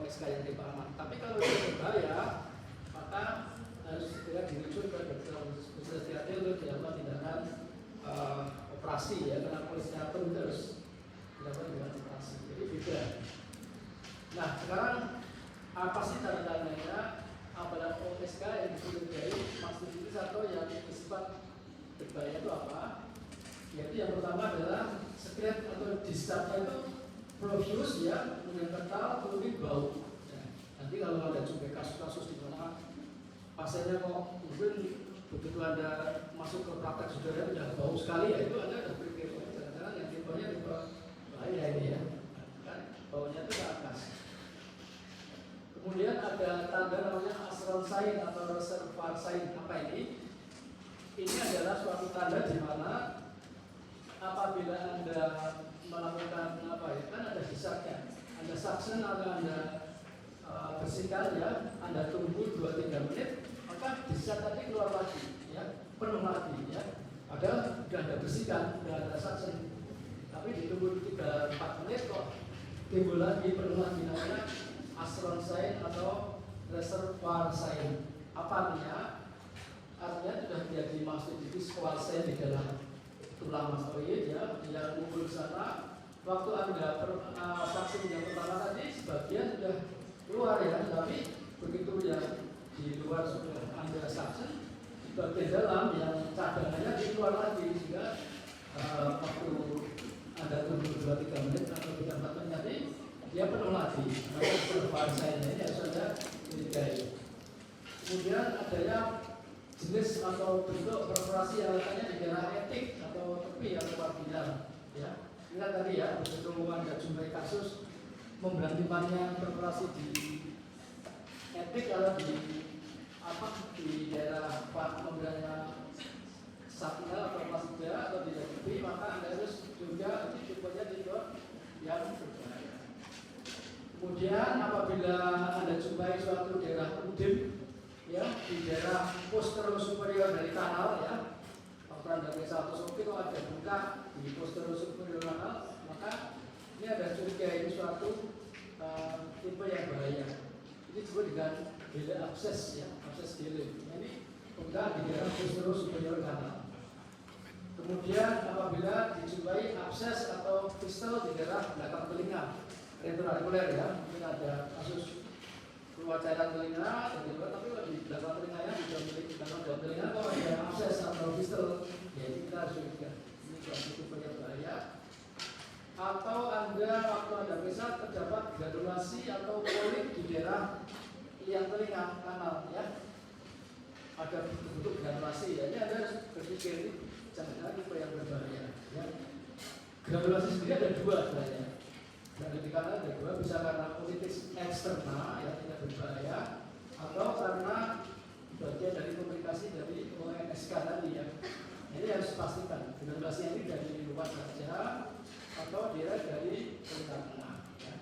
A: MSK yang tipe aman. Tapi kalau dia berbahaya, maka harus segera dirujuk ke dokter spesialis untuk dilakukan tindakan operasi ya, karena polisiatum itu harus dilakukan dengan operasi. Jadi beda. Apa sih tanda-tandanya apabila OSK yang dicurigai mastitis atau yang bersifat berbahaya itu apa? Yaitu yang pertama adalah sekret atau discharge itu profuse ya, kemudian kental, kemudian bau. Ya. Nanti kalau ada juga kasus-kasus di mana pasiennya kok mungkin begitu ada masuk ke praktek saudara sudah bau sekali, ya itu Anda sudah berpikir jangan-jangan yang tipenya tipe bahaya ini ya, kan baunya itu ke atas. Kemudian ada tanda namanya astral sign atau reservoir sign. Apa ini? Ini adalah suatu tanda di mana apabila Anda melakukan apa ya, kan ada hisapnya, Anda suction atau Anda bersihkan ya, Anda tunggu 2-3 menit, maka hisap tadi keluar lagi ya, penuh lagi ya. Padahal sudah Anda bersihkan, sudah Anda suction, tapi ditunggu 3-4 menit kok timbul lagi, penuh lagi, namanya astral sign atau reservoir sign. Apa artinya? Artinya sudah menjadi mastitis kuarsen di dalam tulang mastoid ya, yang ngumpul sana. Waktu Anda vaksin yang pertama tadi sebagian sudah keluar ya, tapi begitu yang di luar sudah Anda vaksin, bagian dalam yang cadangannya keluar lagi, sehingga waktu Anda tunggu 2-3 menit atau 3-4 menit nanti dia penuh lagi. Maka reservoir ini harus Anda curigai. Kemudian adanya jenis atau bentuk perforasi yang letaknya di daerah etik atau tepi atau marginal ya. Ingat tadi ya, begitu Anda jumpai kasus memberantimannya perforasi di etik atau di apa di daerah pemberantiman sakina atau masjid atau di tepi, maka Anda harus juga tipenya di yang berbahaya. Kemudian apabila Anda jumpai suatu daerah udin ya, di daerah posterior superior dari kanal ya, waktu Anda periksa autoskopi kalau ada buka di posterior superior kanal, maka ini ada curiga ini suatu tipe yang bahaya. Ini disebut dengan gele abses ya, abses gele. Ini buka di daerah posterior superior kanal. Kemudian apabila dijumpai abses atau fistel di daerah belakang telinga retroaurikuler ya, mungkin ada kasus keluar cairan telinga dari luar, tapi di belakang telinganya di belakang telinga kalau ada abses atau fistel, ya kita harus curiga ini suatu tipe yang bahaya. Atau Anda waktu Anda periksa terdapat granulasi atau polip di daerah liang telinga kanal ya, ada bentuk granulasi ya, ini Anda harus berpikir jangan tipe yang berbahaya ya. Granulasi sendiri ada dua sebenarnya. Dan ketika ada dua, bisa karena kolitis eksterna yang tidak berbahaya, atau karena bagian dari komunikasi dari ONSK tadi ya. Ini harus dipastikan granulasi ini dari luar saja atau dia dari telinga tengah ya.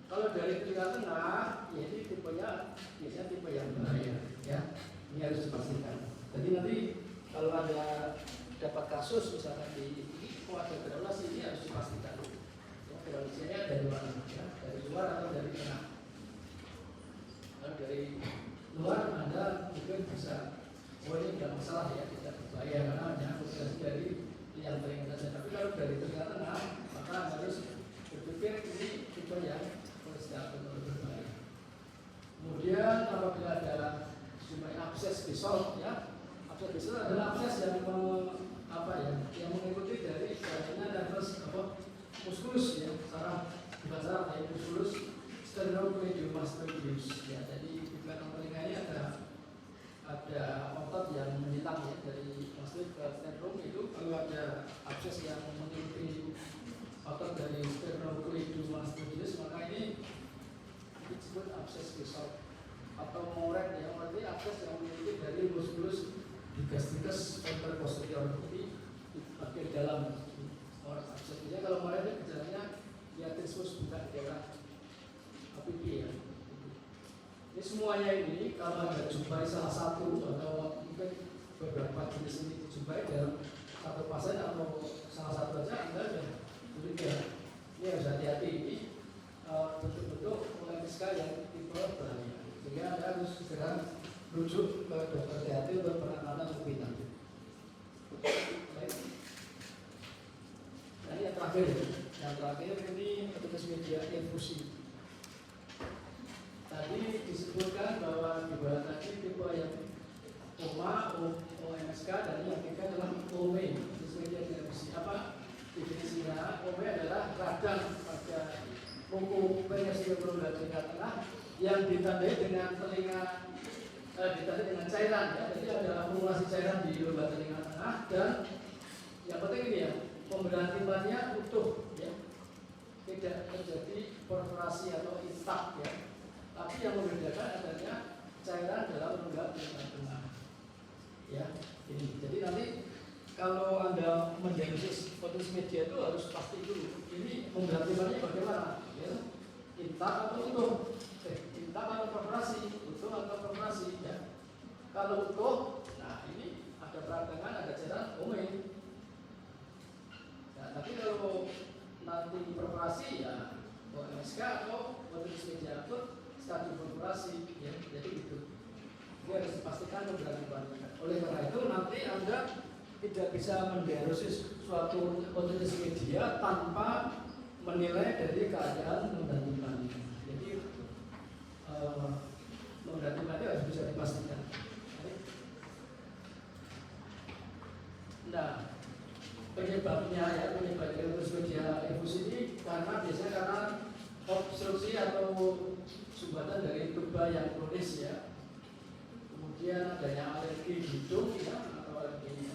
A: Kalau dari telinga tengah, ya ini tipenya biasanya tipe yang bahaya ya. Ini harus dipastikan. Jadi nanti kalau ada dapat kasus misalkan di ini, ada granulasi, ini harus dipastikan. Granulasinya dari mana? Ya, dari luar atau dari tengah? Kalau dari luar Anda mungkin bisa, oh ini tidak masalah ya, tidak berbahaya karena hanya komunikasi dari yang telinga saja. Tapi kalau dari telinga tengah, maka Anda harus berpikir ini tipe yang tidak berbahaya. Kemudian apabila ada jumlah abses bisol ya, abses bisol adalah abses yang yang mengikuti dari jaringan dan terus musculus ya, bukan saraf ya, musculus sternocleidomastoideus ya. Jadi di belakang telinga ini ada otot yang menyilang ya dari mastoid ke sternum. Itu kalau ada abses yang mengikuti otot dari sternocleidomastoideus, maka ini disebut abses bisol atau moret ya, berarti abses yang mengikuti dari musculus digastricus posterior di bagian dalam orang absesnya. Kalau moretnya gejalanya diatrismus bukan daerah pipi ya. Ini semuanya ini kalau Anda jumpai salah satu atau mungkin beberapa jenis ini dijumpai dalam satu pasien atau salah satu saja, Anda sudah curiga. Ini harus hati-hati, ini bentuk-bentuk ONSK yang tipe bahaya, sehingga Anda harus segera rujuk ke dokter hati untuk penanganan lebih lanjut. Nah, ini yang terakhir ini petugas media infusi. Tadi Tadi disebutkan bahwa di bawah tadi tipe yang OMA, OMSK, dan yang ketiga adalah OME sesuai dengan apa definisinya. OME adalah radang pada buku pengesil rongga telinga tengah yang ditandai dengan ditandai dengan cairan ya. Jadi ada akumulasi cairan di rongga telinga tengah, dan yang penting ini ya, pembelahan timpaninya utuh ya, tidak terjadi perforasi atau instak ya. Tapi yang membedakan adanya cairan dalam rongga telinga tengah ya. Ini jadi nanti kalau Anda mendiagnosis potensi media itu harus pasti dulu ini pembelahan timpaninya bagaimana ya, instak atau utuh, instak atau perforasi, utuh atau perforasi ya. Kalau utuh, nah ini ada peradangan, ada cairan, OME. Nah, tapi kalau nanti perforasi ya OMSK atau potensi media akut stadium perforasi ya, jadi itu. Jadi harus dipastikan pembelahan timpani. Oleh karena itu nanti Anda tidak bisa mendiagnosis suatu potensi media tanpa menilai dari keadaan pembelahan timpani. Jadi pembelahan timpani harus bisa dipastikan. Nah, penyebabnya ya, penyebab dari potensi media efus ini biasanya karena obstruksi atau sumbatan dari tuba yang kronis ya. Kemudian adanya alergi hidung ya, atau alergi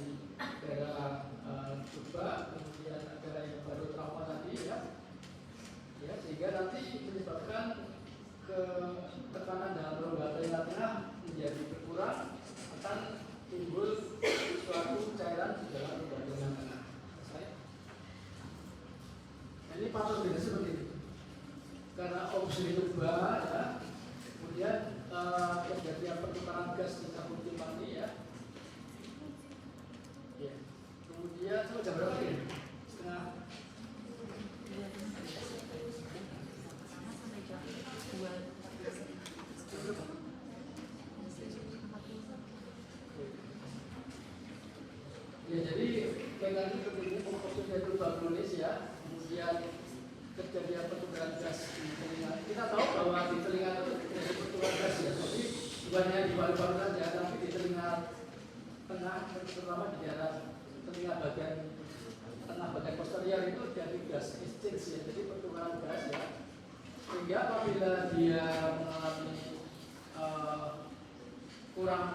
A: daerah tuba, kemudian ada yang baru trauma tadi ya, sehingga nanti menyebabkan tekanan dalam rongga telinga tengah menjadi berkurang, akan timbul suatu cairan di dalam rongga telinga tengah. Nah, ini patologinya seperti itu. Karena obstruksi tuba ya, kemudian terjadi pertukaran gas di tabung timpani ya. Ya. Kemudian sampai jam berapa ini? Setengah. Ya, jadi lagi pentingnya obstruksi tuba kronis ya. Kemudian terjadi pertukaran gas di telinga. Kita tahu bahwa di telinga itu terjadi pertukaran gas ya. Jadi bukan hanya di paru-paru saja, tapi di telinga tengah, terutama di daerah telinga bagian tengah bagian posterior itu terjadi gas exchange ya. Jadi pertukaran gas ya. Sehingga apabila dia mengalami kurang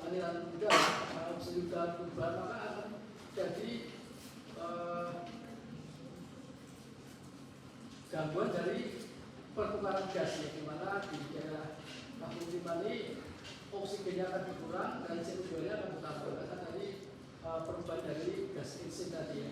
A: aliran udara, oksigen udara, maka akan jadi gangguan dari pertukaran gas ya, di mana di daerah tabung timpani oksigennya akan berkurang dan CO2-nya akan bertambah karena dari perubahan dari gas exchange tadi ya.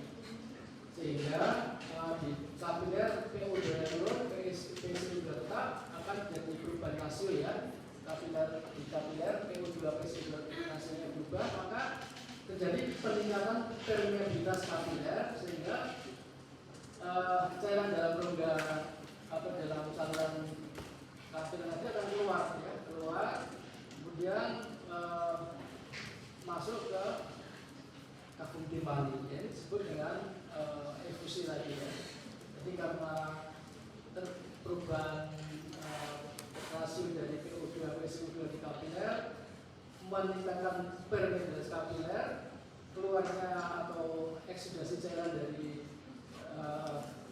A: Sehingga di kapiler PO2 turun, PSO2 tetap akan jadi perubahan rasio ya. Di kapiler PO2 PSO2 rasionya berubah, maka terjadi peningkatan permeabilitas kapiler sehingga cairan dalam rongga atau dalam saluran kapiler nanti akan keluar, kemudian masuk ke tabung timpani. Ini disebut dengan efusi tadi ya. Jadi karena perubahan rasio dari PO2 PSO2 di kapiler meningkatkan permeabilitas kapiler, keluarnya atau eksudasi cairan dari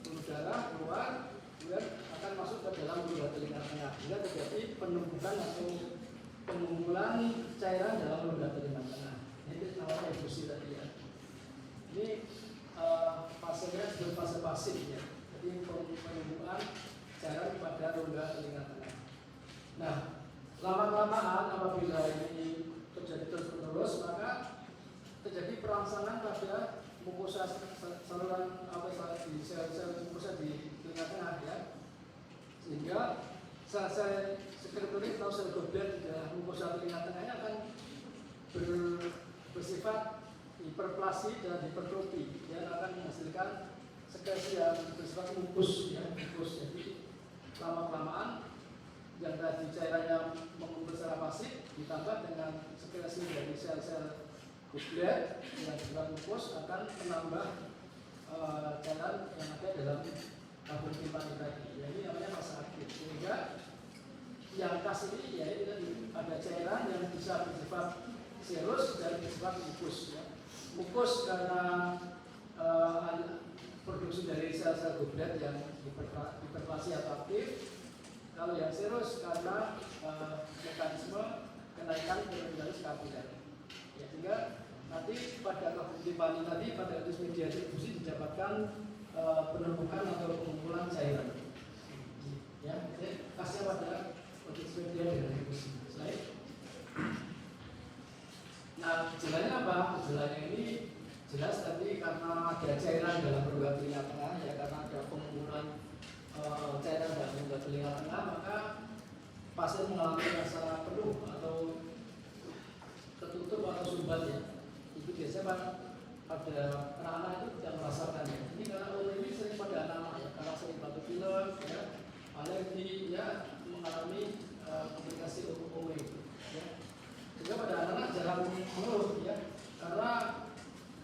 A: pembuluh darah keluar, kemudian akan masuk ke dalam rongga telinga tengah, hingga terjadi penumpukan atau pengumpulan cairan dalam rongga telinga tengah. Ini namanya efusi tadi ya. Ini fasenya disebut fase pasif ya. Jadi penumpukan cairan pada rongga telinga tengah. Nah, lama-kelamaan apabila ini terjadi terus-menerus, maka terjadi perangsangan pada mukosa saluran di sel-sel mukosa di telinga tengah ya, sehingga sel-sel sekretorik atau sel Goblet di dalam mukosa telinga tengahnya akan bersifat hiperplasi dan hipertrofi dan akan menghasilkan sekresi yang bersifat mukus ya, mukus. Jadi lama-kelamaan yang tadi cairannya mengumpul secara pasif ditambah dengan sekresi dari sel-sel Goblet yang bersifat mukus akan menambah cairan yang ada dalam tabung timpani tadi. Ya, ini namanya fase aktif. Sehingga yang kas ini ya itu tadi ada cairan yang bisa bersifat serus dan bersifat mukus. Ya. Mukus karena produksi dari sel-sel goblet yang hiperplasi atau aktif. Kalau yang serus karena mekanisme kenaikan periodis kapiler. Ya, sehingga nanti pada tabung timpani tadi pada endus media difusi didapatkan penumpukan atau pengumpulan cairan. Ya, kasnya pada endus media dengan difusi. Nah, gejalanya apa? Gejalanya ini jelas tadi karena ada cairan dalam rongga telinga tengah, ya karena ada pengumpulan cairan dalam rongga telinga tengah, maka pasien mengalami rasa penuh atau tertutup atau sumbat ya. Itu biasanya pada anak-anak itu tidak merasakan ya. Ini karena ini sering pada anak-anak ya, karena sering batuk pilek, ya, alergi, ya mengalami komplikasi OME itu. Ya. Juga pada anak-anak jarang mengeluh ya, karena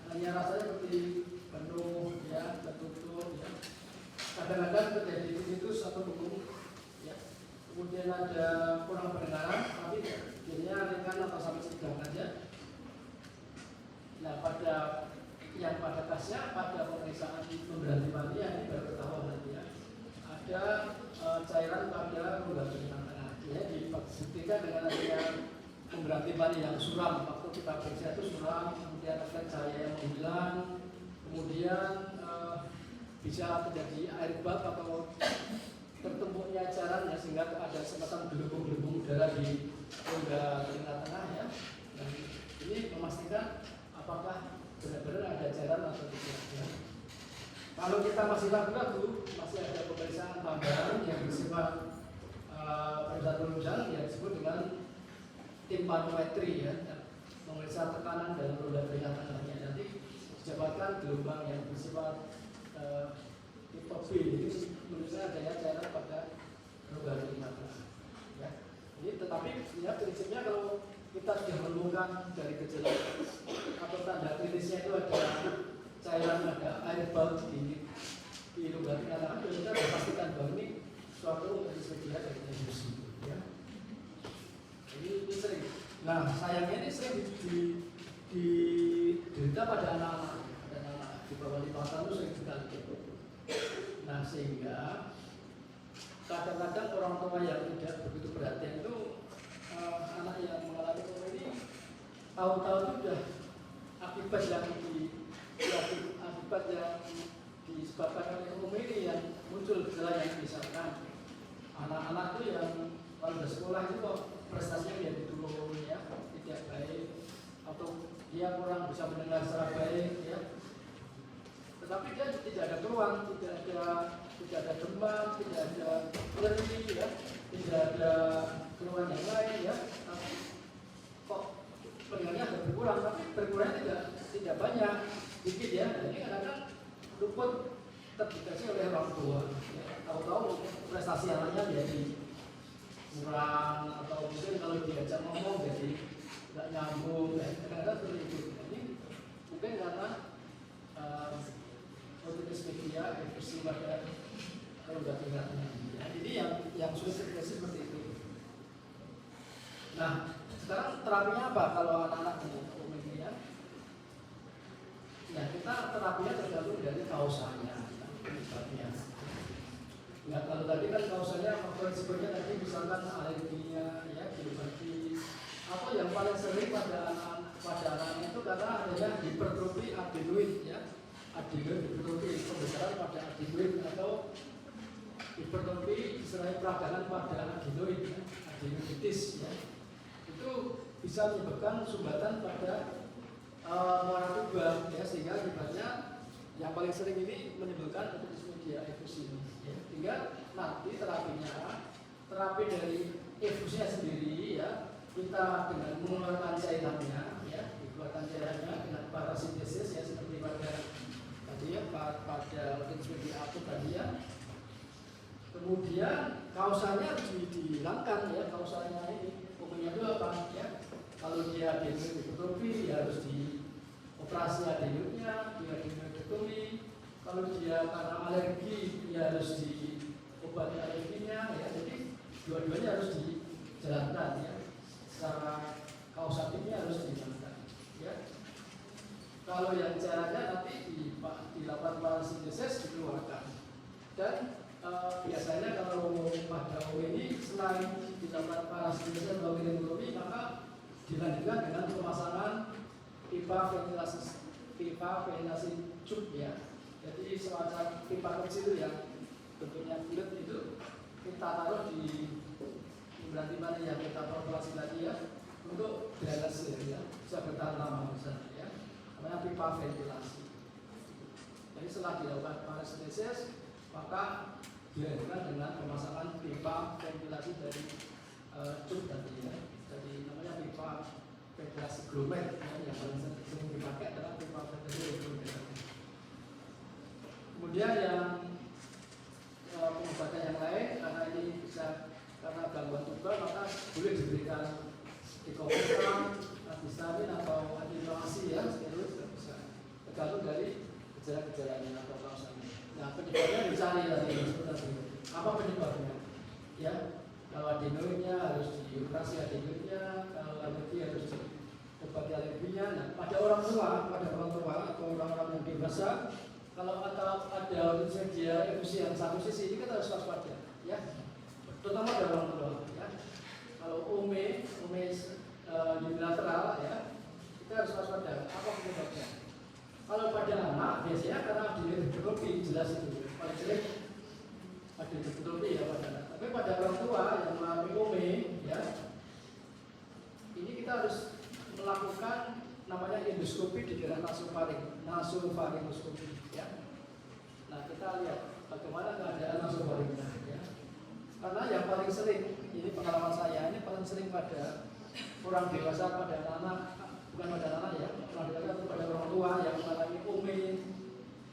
A: hanya rasanya seperti penuh, ya, tertutup, ya. Kadang-kadang terjadi tinnitus atau bengong, ya. Kemudian ada kurang pendengaran, tapi biasanya ringan atau sampai sedang aja. Nah, pada kasnya, pada pemeriksaan pemberian timpani ini baru ketahuan nanti ya. Ada cairan pada rongga telinga tengah. Ya, dibuktikan dengan adanya pemberian timpani yang suram, waktu kita periksa itu suram, kemudian efek cahaya yang menghilang, kemudian bisa terjadi air bat atau tertumpuknya cairan ya, sehingga ada semacam gelembung-gelembung udara di rongga telinga tengah ya. Dan ini memastikan apakah benar-benar ada cairan atau tidak ya. Kalau kita masih ragu-ragu, masih ada pemeriksaan tambahan yang bersifat pemeriksaan penunjang yang disebut dengan timpanometri ya, memeriksa tekanan dalam rongga telinga tengahnya. Nanti didapatkan gelombang yang bersifat tipe B, ini menunjukkan adanya cairan pada rongga telinga tengah. Ya. Ini tetapi ya, prinsipnya kalau kita sudah menemukan dari gejala atau tanda klinisnya itu ada cairan, ada air bau di rongga telinga tengah, kita harus pastikan bahwa ini suatu media dari infusi. Ya. Ini sering. Nah, sayangnya ini sering diderita pada anak-anak, di bawah 5 tahun itu sering sekali. Nah, sehingga kadang-kadang orang tua yang tidak begitu perhatian itu anak yang mengalami ini tahu-tahu sudah akibat yang disebabkan oleh OME ini yang muncul gejala yang misalkan anak-anak itu yang kalau sudah sekolah itu kok prestasinya menjadi turun ya, tidak baik atau dia kurang bisa mendengar secara baik ya. Tetapi dia tidak ada keluhan, tidak ada demam, tidak ada nyeri ya, tidak ada keluhan yang lain ya. Tapi kok pendengarnya agak berkurang, tapi berkurangnya tidak banyak, sedikit ya. Jadi kadang-kadang luput terdeteksi oleh orang tua. Ya. Tahu-tahu prestasi anaknya menjadi kurang atau mungkin kalau diajak ngomong jadi nggak nyambung. Kadang-kadang seperti itu. Ini mungkin karena otitis media infusi pada rongga telinga tengah. Jadi yang sulit terdeteksi seperti itu. Nah, sekarang terapinya apa kalau anak-anak punya OME ya? Nah, kita terapinya tergantung dari kausanya, penyebabnya. Nah, kalau tadi kan kausanya faktor risikonya tadi misalkan alerginya, ya, biografi. Apa yang paling sering pada anak itu karena adanya hipertrofi adenoid, ya, adenoid hipertrofi, pembesaran pada adenoid atau hipertrofi istilahnya peradangan pada adenoid, ya, adenoiditis, ya. Itu bisa menyebabkan sumbatan pada muara tuba, ya, sehingga akibatnya yang paling sering ini menimbulkan otitis media infusi ini. Ya. Sehingga nanti terapi dari infusinya sendiri ya, kita dengan mengeluarkan cairannya, ya, dikeluarkan cairannya dengan parasintesis ya, seperti pada tadi ya, pada otitis media akut tadi ya. Kemudian kausanya dihilangkan ya, kausanya ini pokoknya itu apa ya? Kalau dia adenoid hipertrofi, dia harus dioperasi adenoidnya, dia adenoidektomi. Kalau dia karena alergi, dia harus diobati alerginya, ya. Jadi dua-duanya harus dijalankan, ya. Secara kausatifnya harus dijalankan, ya. Kalau yang caranya nanti dilakukan parasintesis dikeluarkan. Dan biasanya kalau pada ini selain dilakukan parasintesis atau hemoglobin, maka dilanjutkan dengan pemasangan pipa ventilasi tube, ya. Jadi semacam pipa kecil yang bentuknya bulat itu kita taruh di berarti mana yang kita kalkulasi tadi, ya, untuk drainase, ya, bisa bertahan lama misalnya, ya, namanya pipa ventilasi. Jadi setelah dilakukan parasintesis, maka dilanjutkan dengan pemasangan pipa ventilasi dari tube tadi, ya. Jadi namanya pipa ventilasi glomer, ya, yang paling sering dipakai adalah pipa ventilasi glomer. Kemudian yang pengobatan yang lain, karena ini bisa karena gangguan tubal, maka boleh diberikan dikompres, antihistamin atau antiinflamasi, ya, steroid juga bisa, tergantung dari gejala-gejalanya atau kausanya. Nah, penyebabnya dicari tadi, apa penyebabnya? Ya, kalau adenoidnya harus dioperasi adenoidnya, kalau alergi harus diobati alerginya. Nah, pada orang tua atau orang-orang yang dewasa, kalau ada infeksi infusi yang satu sisi, ini kita harus waspada, ya, terutama pada orang tua, ya. Kalau unilateral, ya, kita harus waspada. Apa penyebabnya? Kalau pada anak biasanya karena adenoid jelas itu paling sering adenoid, ya, pada anak. Tapi pada orang tua yang mengalami ya, ini kita harus melakukan namanya endoskopi di daerah nasofaringoskopi, ya. Nah, kita lihat bagaimana keadaan nasofaringnya, ya. Karena yang paling sering, ini pengalaman saya, ini paling sering pada orang dewasa, pada anak, bukan pada anak, ya, orang dewasa, pada orang tua yang mengalami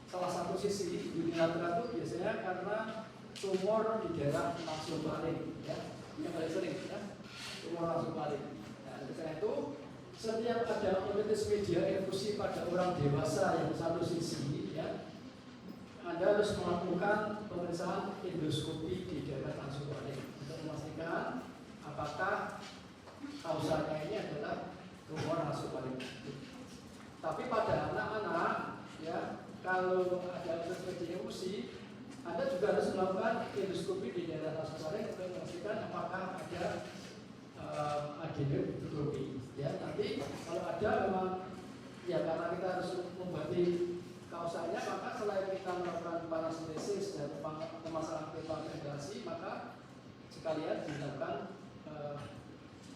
A: salah satu sisi unilateral itu biasanya karena tumor di daerah nasofaring, ya, yang paling sering, ya, tumor nasofaring. Nah, karena itu setiap ada otitis media infusi pada orang dewasa yang satu sisi, ya, Anda harus melakukan pemeriksaan endoskopi di daerah nasofaring untuk memastikan apakah kausanya ini adalah tumor nasofaring. Tapi pada anak-anak, ya, kalau ada otitis media infusi, Anda juga harus melakukan endoskopi di daerah nasofaring untuk memastikan apakah ada adenoid globin, ya. Nanti kalau ada memang, ya, karena kita harus membagi kausanya, maka selain kita melakukan parasintesis dan pemasangan pipa ventilasi, maka sekalian dilakukan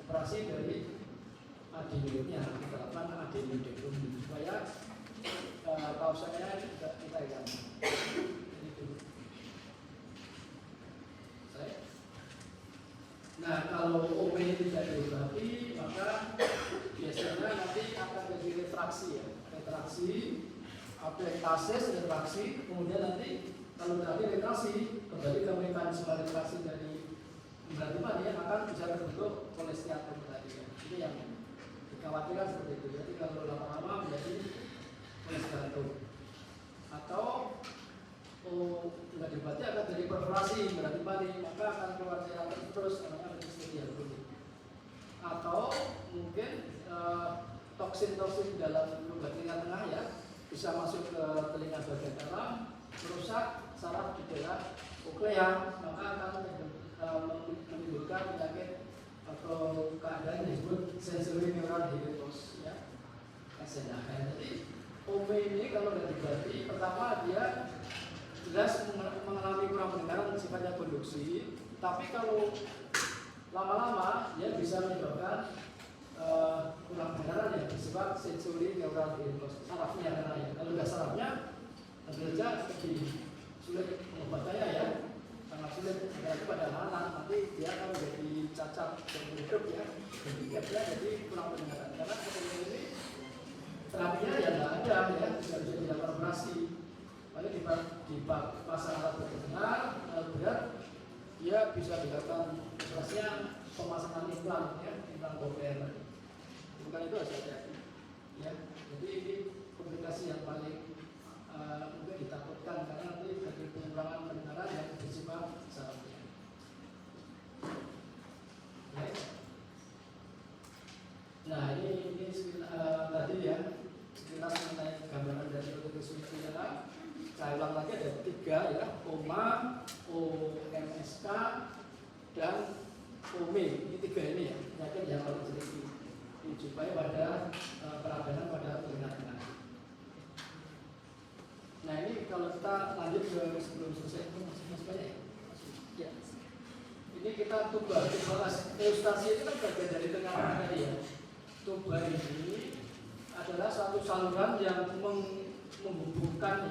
A: operasi dari adenoidnya, kita lakukan adenoidektomi supaya kausanya tidak kita hilangkan. Nah, kalau OP tidak diobati, maka biasanya nanti akan jadi retraksi, ya, apektasis, retraksi, kemudian nanti kalau tadi retraksi kembali ke mekanisme retraksi dari berarti mana, ya, akan bisa terbentuk kolesteatum tadi, ya. Ini yang dikhawatirkan seperti itu. Jadi kalau lama-lama menjadi kolesteatum atau nggak diobati akan jadi perforasi, berarti balik, maka akan keluar cairan terus, namanya anestesia dulu. Atau mungkin toksin-toksin dalam lubang telinga tengah, ya, bisa masuk ke telinga bagian dalam, merusak saraf di daerah koklea, maka akan menimbulkan penyakit atau keadaan yang disebut sensory neural helitos, ya, SNH. Jadi OP ini kalau sudah diobati, pertama dia jelas mengalami kurang pendengaran sifatnya konduksi, tapi kalau lama-lama dia bisa menyebabkan kurang pendengaran yang bersifat sensory neural helitos, sarafnya, karena, ya, kalau sudah sarafnya tentu saja lebih sulit pengobatannya, ya, sangat sulit. Apalagi pada anak nanti dia akan menjadi cacat dan hidup, ya, jadi kurang pendengaran. Karena seperti ini terapinya ya nggak ada, ya, tidak bisa dilakukan operasi. Lalu dipasang alat pendengar berat, dia bisa dilakukan operasinya pemasangan implan, ya, implan cochlear. Bukan itu hati-hati, ya. Jadi ini komplikasi yang paling mungkin ditakutkan karena nanti bagi pengurangan pendengaran yang bersifat saraf. Nah ini tadi ya sekilas mengenai gambaran dari otomatis suara. Saya ulang lagi ada 3 ya, OMA, OMSK, dan OME. Ini 3 ini ya, penyakit yang paling sering dijumpai pada peradangan pada telinga tengah. Nah ini kalau kita lanjut ke sebelum selesai itu masih banyak ya. Ini kita tuba eustasi itu kan bagian dari tengah tadi ya. Tuba ini adalah suatu saluran yang menghubungkan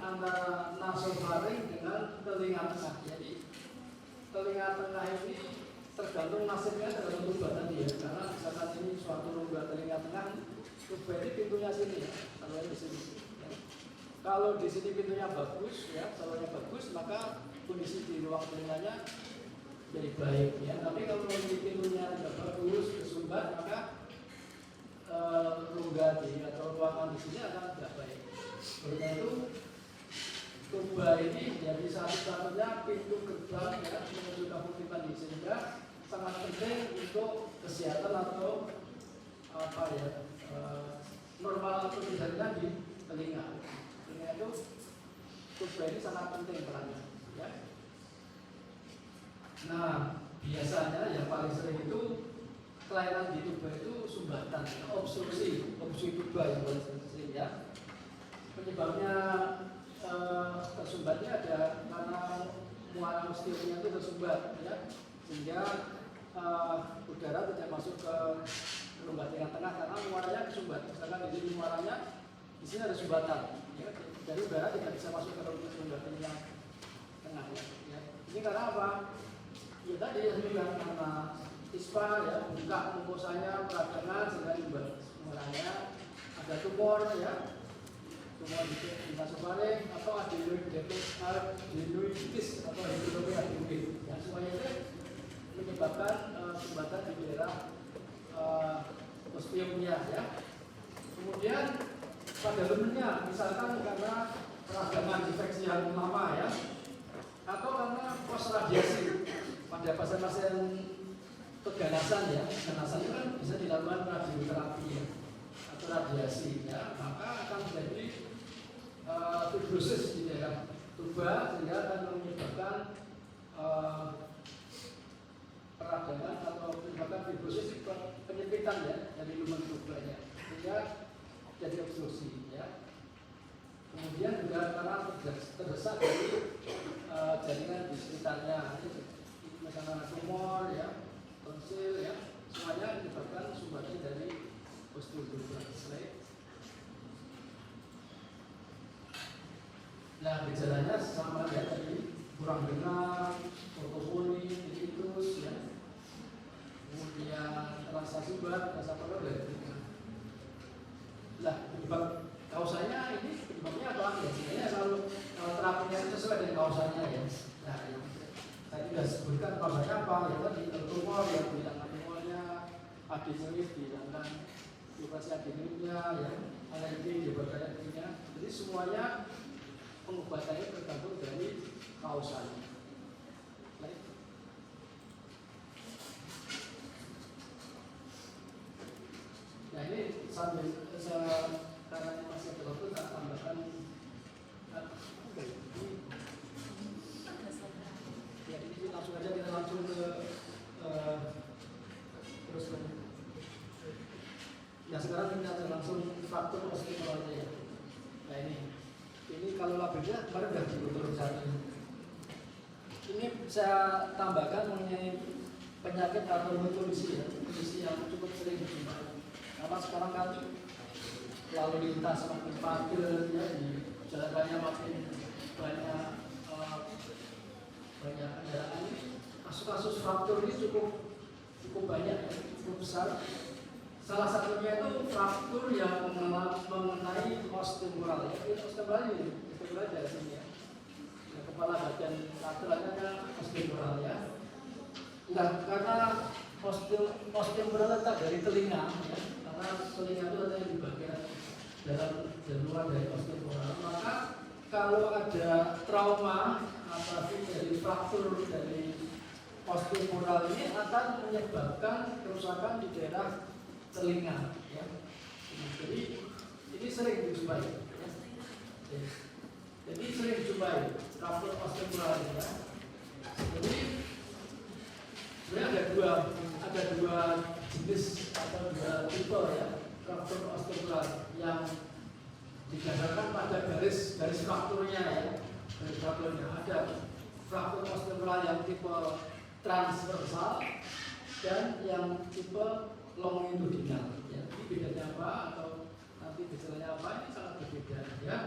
A: antara nasofaring dengan telinga tengah. Jadi telinga tengah ini tergantung nasibnya tergantung tuba tadi ya. Karena misalkan ini suatu rongga telinga tengah, tuba ini pintunya sini ya. Kalau di sini. Ya. Kalau di sini pintunya bagus ya, salurannya bagus, maka kondisi di ruang telinganya jadi baik ya. Tapi kalau di pintunya tidak bagus, tersumbat, maka rongga atau ruangan di sini akan tidak baik. Oleh itu tuba ini jadi satu-satunya pintu gerbang ya menuju kehidupan di sehingga sangat penting untuk kesehatan atau normal atau tidaknya di telinga. Telinga itu tuba ini sangat penting perannya. Ya. Nah biasanya yang paling sering itu kelainan di tuba itu sumbatan, obstruksi tuba yang paling sering ya. Penyebabnya tersumbatnya ada karena muara osteonya itu tersumbat ya, sehingga udara tidak masuk ke rongga telinga tengah karena muaranya tersumbat. Misalkan di sini muaranya, di sini ada sumbatan ya, jadi udara tidak bisa masuk ke rongga telinga tengah ya. Ini karena apa? Ya tadi yang bilang karena ispa ya, buka mukosanya peradangan sehingga muaranya ada tumor ya. Tumor di nasofaring atau adenoiditis atau hipertrofi adenoid. Yang semuanya itu menyebabkan sumbatan di daerah osteumnya ya. Kemudian pada lengannya misalkan karena peradangan infeksi yang lama ya, atau karena pos radiasi pada pasien-pasien keganasan ya. Keganasan itu kan bisa dilakukan radioterapi ya, atau radiasi ya, maka akan menjadi fibrosis di daerah tuba sehingga akan menyebabkan peradangan atau menyebabkan fibrosis penyempitan ya dari lumen tubanya sehingga jadi obstruksi ya. Kemudian juga karena terdesak dari jaringan di sekitarnya, misalnya tumor ya, tonsil ya, semuanya menyebabkan sumbernya dari osteoartritis. Nah gejalanya sama ya tadi, kurang dengar, fotofoni, tinnitus ya, kemudian rasa sumbat, rasa perut dan lain-lain. Nah penyebab kausanya ini penyebabnya apa? Ya sebenarnya kalau terapinya itu sesuai dengan kausanya ya. Nah yang tadi sudah sebutkan kausanya apa? Ya tadi tumor yang dihilangkan tumornya, adenoid dihilangkan operasi adenoidnya, ya alergi dihilangkan alerginya. Jadi semuanya pengobatannya tergantung dari kausalnya. Nah ini sambil karena masih ada waktu tak tambahkan ya ini langsung aja kita langsung ke terus ya sekarang kita langsung faktor osteoporosis ya. Nah ini kalau labelnya kemarin sudah diutur satu. Ini saya tambahkan mengenai penyakit atau kondisi ya, kondisi yang cukup sering dijumpai. Karena sekarang kan lalu lintas makin padat ya, di jalan raya makin banyak kendaraan. Kasus-kasus fraktur ini cukup banyak, cukup besar. Salah satunya itu fraktur yang mengenai os temporal ya. Os temporal dari sini ya. Kepala bagian lateralnya kan os temporal ya. Nah, karena os temporal letak dari telinga ya. Karena telinga itu ada di bagian dan luar dari osteoporal, maka kalau ada trauma atau dari fraktur dari osteoporal ini akan menyebabkan kerusakan di daerah telinga, ya. Jadi ini sering dijumpai, ya. Jadi sering dijumpai fraktur osteoporal ini, ya. Jadi sebenarnya ada dua jenis atau dua tipe, ya, fraktur osteoporal yang didasarkan pada garis frakturnya, ya. Garis frakturnya ada fraktur osteoporal yang tipe transversal dan yang tipe longitudinal, ya. Ini bedanya apa atau nanti gejalanya apa, ini sangat berbeda, ya.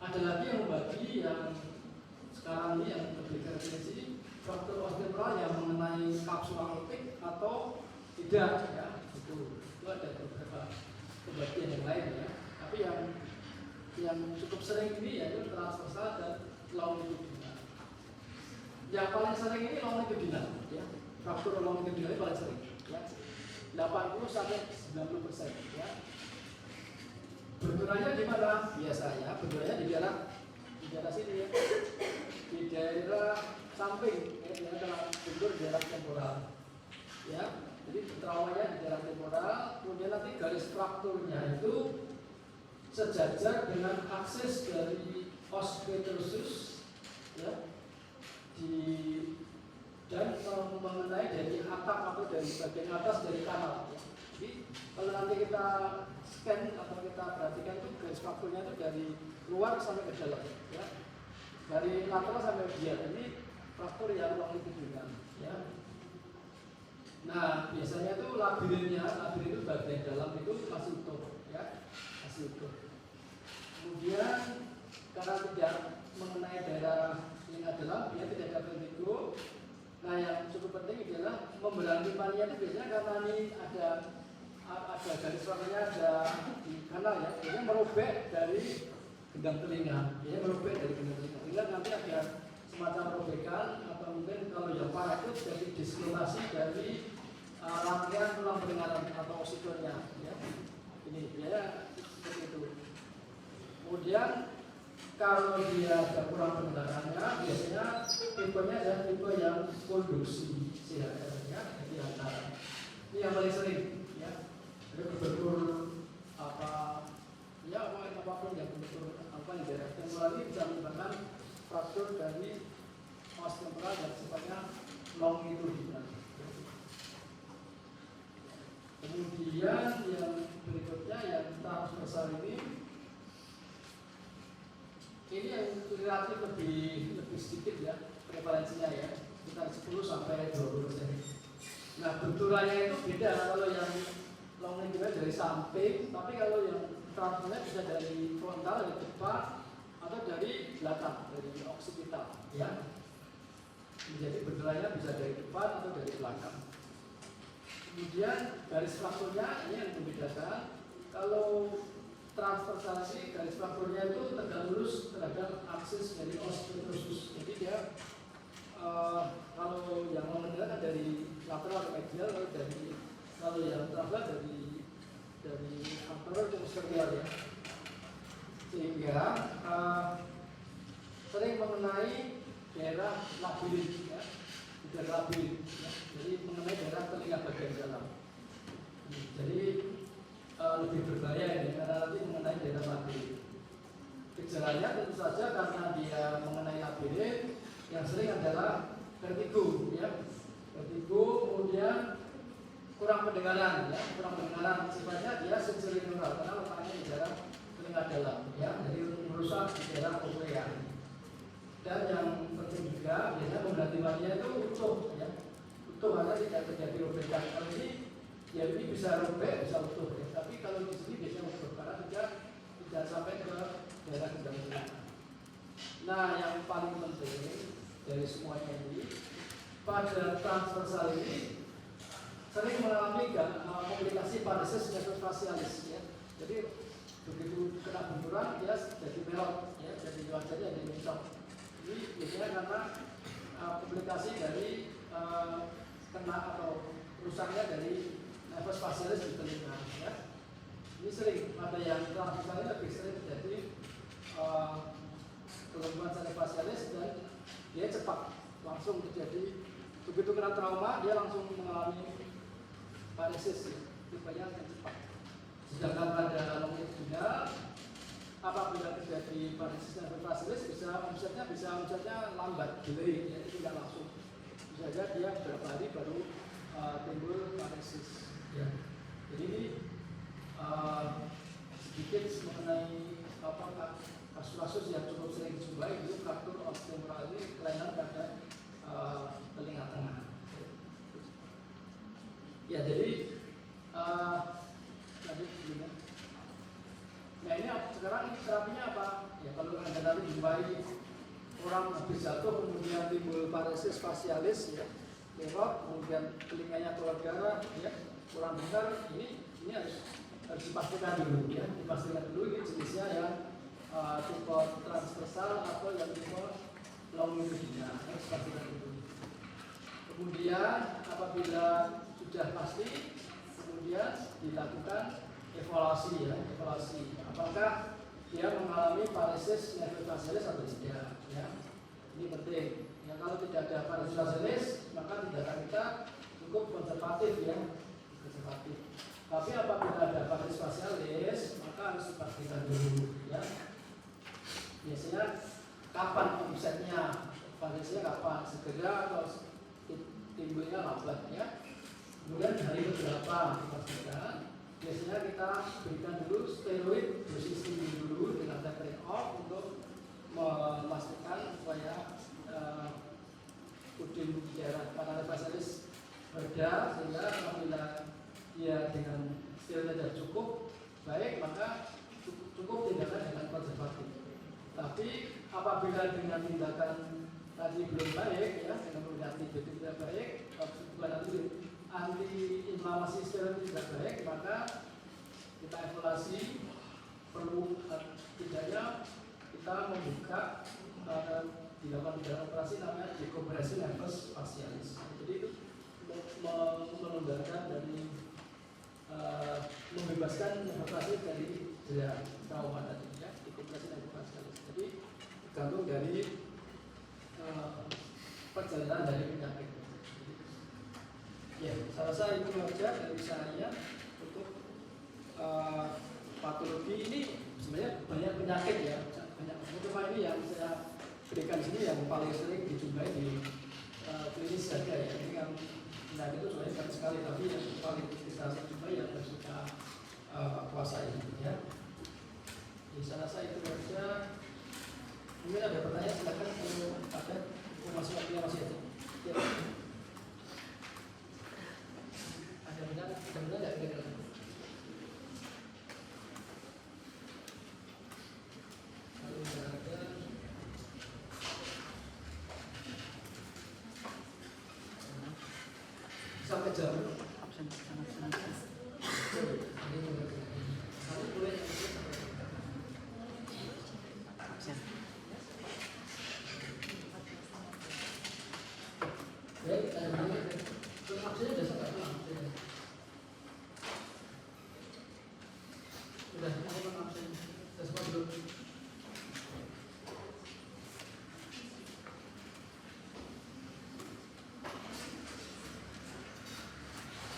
A: Ada lagi yang membagi yang sekarang ini yang lebih definisi fraktur osteoporal yang mengenai kapsula optik atau tidak, ya. Itu ada beberapa pembagian yang lain, ya. Tapi yang cukup sering ini yaitu transversal dan longitudinal. Yang paling sering ini longitudinal, ya. Fraktur longitudinal paling sering, ya. 80-90%, ya. Benturannya di mana? Biasanya benturannya di daerah sini, ya. Di daerah samping, ya, di daerah bentur daerah temporal, ya. Jadi traumanya di daerah temporal, kemudian nanti garis frakturnya itu sejajar dengan aksis dari os petrosus, ya, dan mengenai dari atap atau dari bagian atas dari kanal, ya. Jadi kalau nanti kita scan atau kita perhatikan itu garis frakturnya itu dari luar sampai ke dalam, ya. Dari lateral sampai biar ini fraktur yang longitudinal, ya. Nah biasanya itu labirin itu bagian dalam itu masih utuh, ya, masih utuh. Kemudian karena tidak mengenai daerah telinga dalam, dia tidak ada vertigo. Nah yang cukup penting adalah memberangi mania itu biasanya karena ini ada garis frakturnya ada di kanal, ya, biasanya merobek dari gendang telinga, biasanya merobek dari gendang telinga. Sehingga nanti ada semacam robekan atau mungkin kalau yang parah itu jadi dislokasi dari rangkaian tulang pendengaran atau oksitonya, ya. Ini biasanya seperti itu. Kemudian kalau dia ada kurang pendengarannya, biasanya tipenya adalah tipe yang konduksi, ya, jadi antara. Ini yang paling sering, ya. Jadi berbentur apa, ya, apapun yang berbentur apa di daerah temporal ini bisa menyebabkan fraktur dari os temporal dan sifatnya longitudinal. Kemudian yang berikutnya yang transversal ini yang relatif lebih sedikit, ya, prevalensinya, ya, sekitar 10-20%. Nah benturannya itu beda, kalau yang longitudinal dari samping, tapi kalau yang transversalnya bisa dari frontal, dari depan, atau dari belakang, dari oksipital, ya. Jadi benturannya bisa dari depan atau dari belakang. Kemudian garis frakturnya ini yang membedakan. Kalau transversasi garis frakturnya itu tegak lurus terhadap aksis dari os petrosus. Jadi dia kalau yang longitudinal dari lateral ke medial, kalau yang transversal dari anterior ke posterior, ya. Sehingga sering mengenai daerah labirin, ya, daerah labirin, ya. Jadi mengenai daerah telinga bagian dalam. Jadi lebih berbahaya ini karena nanti mengenai daerah labirin. Gejalanya tentu saja karena dia mengenai labirin, yang sering adalah vertigo, ya. Vertigo, kemudian kurang pendengaran, ya, kurang pendengaran sifatnya dia sensorineural karena letaknya di daerah telinga dalam, ya, jadi merusak di daerah koklea. Dan yang penting juga biasanya pemberhentiannya itu utuh, ya, utuh karena tidak terjadi robekan. Kalau ini, ya, ini bisa robek, bisa utuh, ya. Tapi kalau di sini biasanya utuh karena tidak sampai ke daerah gendang telinga. Nah yang paling penting dari semuanya ini, pada transversal ini sering mengalami komplikasi paresis mesofasialis, ya. Jadi begitu kena benturan dia jadi melot, ya, jadi wajahnya jadi mencong. Ini biasanya karena komplikasi dari kena atau rusaknya dari nervus facialis di telinga, ya.
B: Ini sering pada yang transversalnya lebih sering terjadi kelumpuhan sacrophacialis dan dia cepat langsung terjadi. Begitu kena trauma dia langsung mengalami paresis, tipenya yang cepat. Sedangkan pada longitudinal apabila terjadi paresis sacrophacialis bisa lambat, delay, jadi tidak langsung. Bisa saja dia beberapa hari baru timbul paresis. Ya. Jadi ini sedikit mengenai kasus-kasus yang cukup sering dijumpai itu fraktur osteotemporal ini kelainan pada telinga tengah. Ya jadi lanjut dulu. Nah ini sekarang terapinya apa? Ya kalau Anda nanti jumpai orang habis jatuh kemudian timbul paresis facialis ya, teror, kemudian telinganya keluar darah, ya, kurang dengar, ini harus dipastikan dulu ya, dipastikan dulu ini jenisnya yang tipe transversal atau yang tipe longitudinal, harus dipastikan dulu. Kemudian apabila sudah pasti, kemudian dilakukan evaluasi ya, evaluasi apakah dia mengalami paresis nervofacialis atau tidak ya. Ini penting. Ya kalau tidak ada paresis facialis, maka tindakan kita cukup konservatif ya, konservatif. Tapi apabila ada paresis facialis, maka harus dipastikan dulu ya. Biasanya kapan onsetnya, paresisnya kapan, segera atau timbulnya lambat ya. Kemudian hari berapa dipastikan. Biasanya kita berikan dulu steroid dosis tinggi dulu dengan tapering off untuk memastikan supaya puding di daerah paresis facialis reda, sehingga apabila dia dengan steroid tidak cukup baik, maka cukup tindakan dengan konservatif. Tapi apabila dengan tindakan tadi belum baik ya, dengan antibiotik tidak baik, bukan anti-inflamasi steroid tidak baik, maka kita evaluasi perlu tidaknya kita membuka dilakukan dalam operasi namanya dekompresi nervus facialis. Jadi itu melonggarkan dari membebaskan nervus facialis dari trauma tadi ya, dekompresi nervus facialis. Jadi tergantung dari perjalanan dari penyakit. Ya, saya rasa itu saja dari saya untuk patologi ini. Sebenarnya banyak penyakit ya, banyak. Cuma ini yang saya berikan di sini yang paling sering dijumpai di klinis saja ya. Ini yang penyakit itu sebenarnya banyak sekali, tapi yang paling kita jumpai yang kita kuasai ya. Jadi saya rasa itu saja. Mungkin ada pertanyaan, silakan kalau ada. Masih ada. Ya. Ada benar nggak kira-kira? Kalau nggak ada, sampai jam.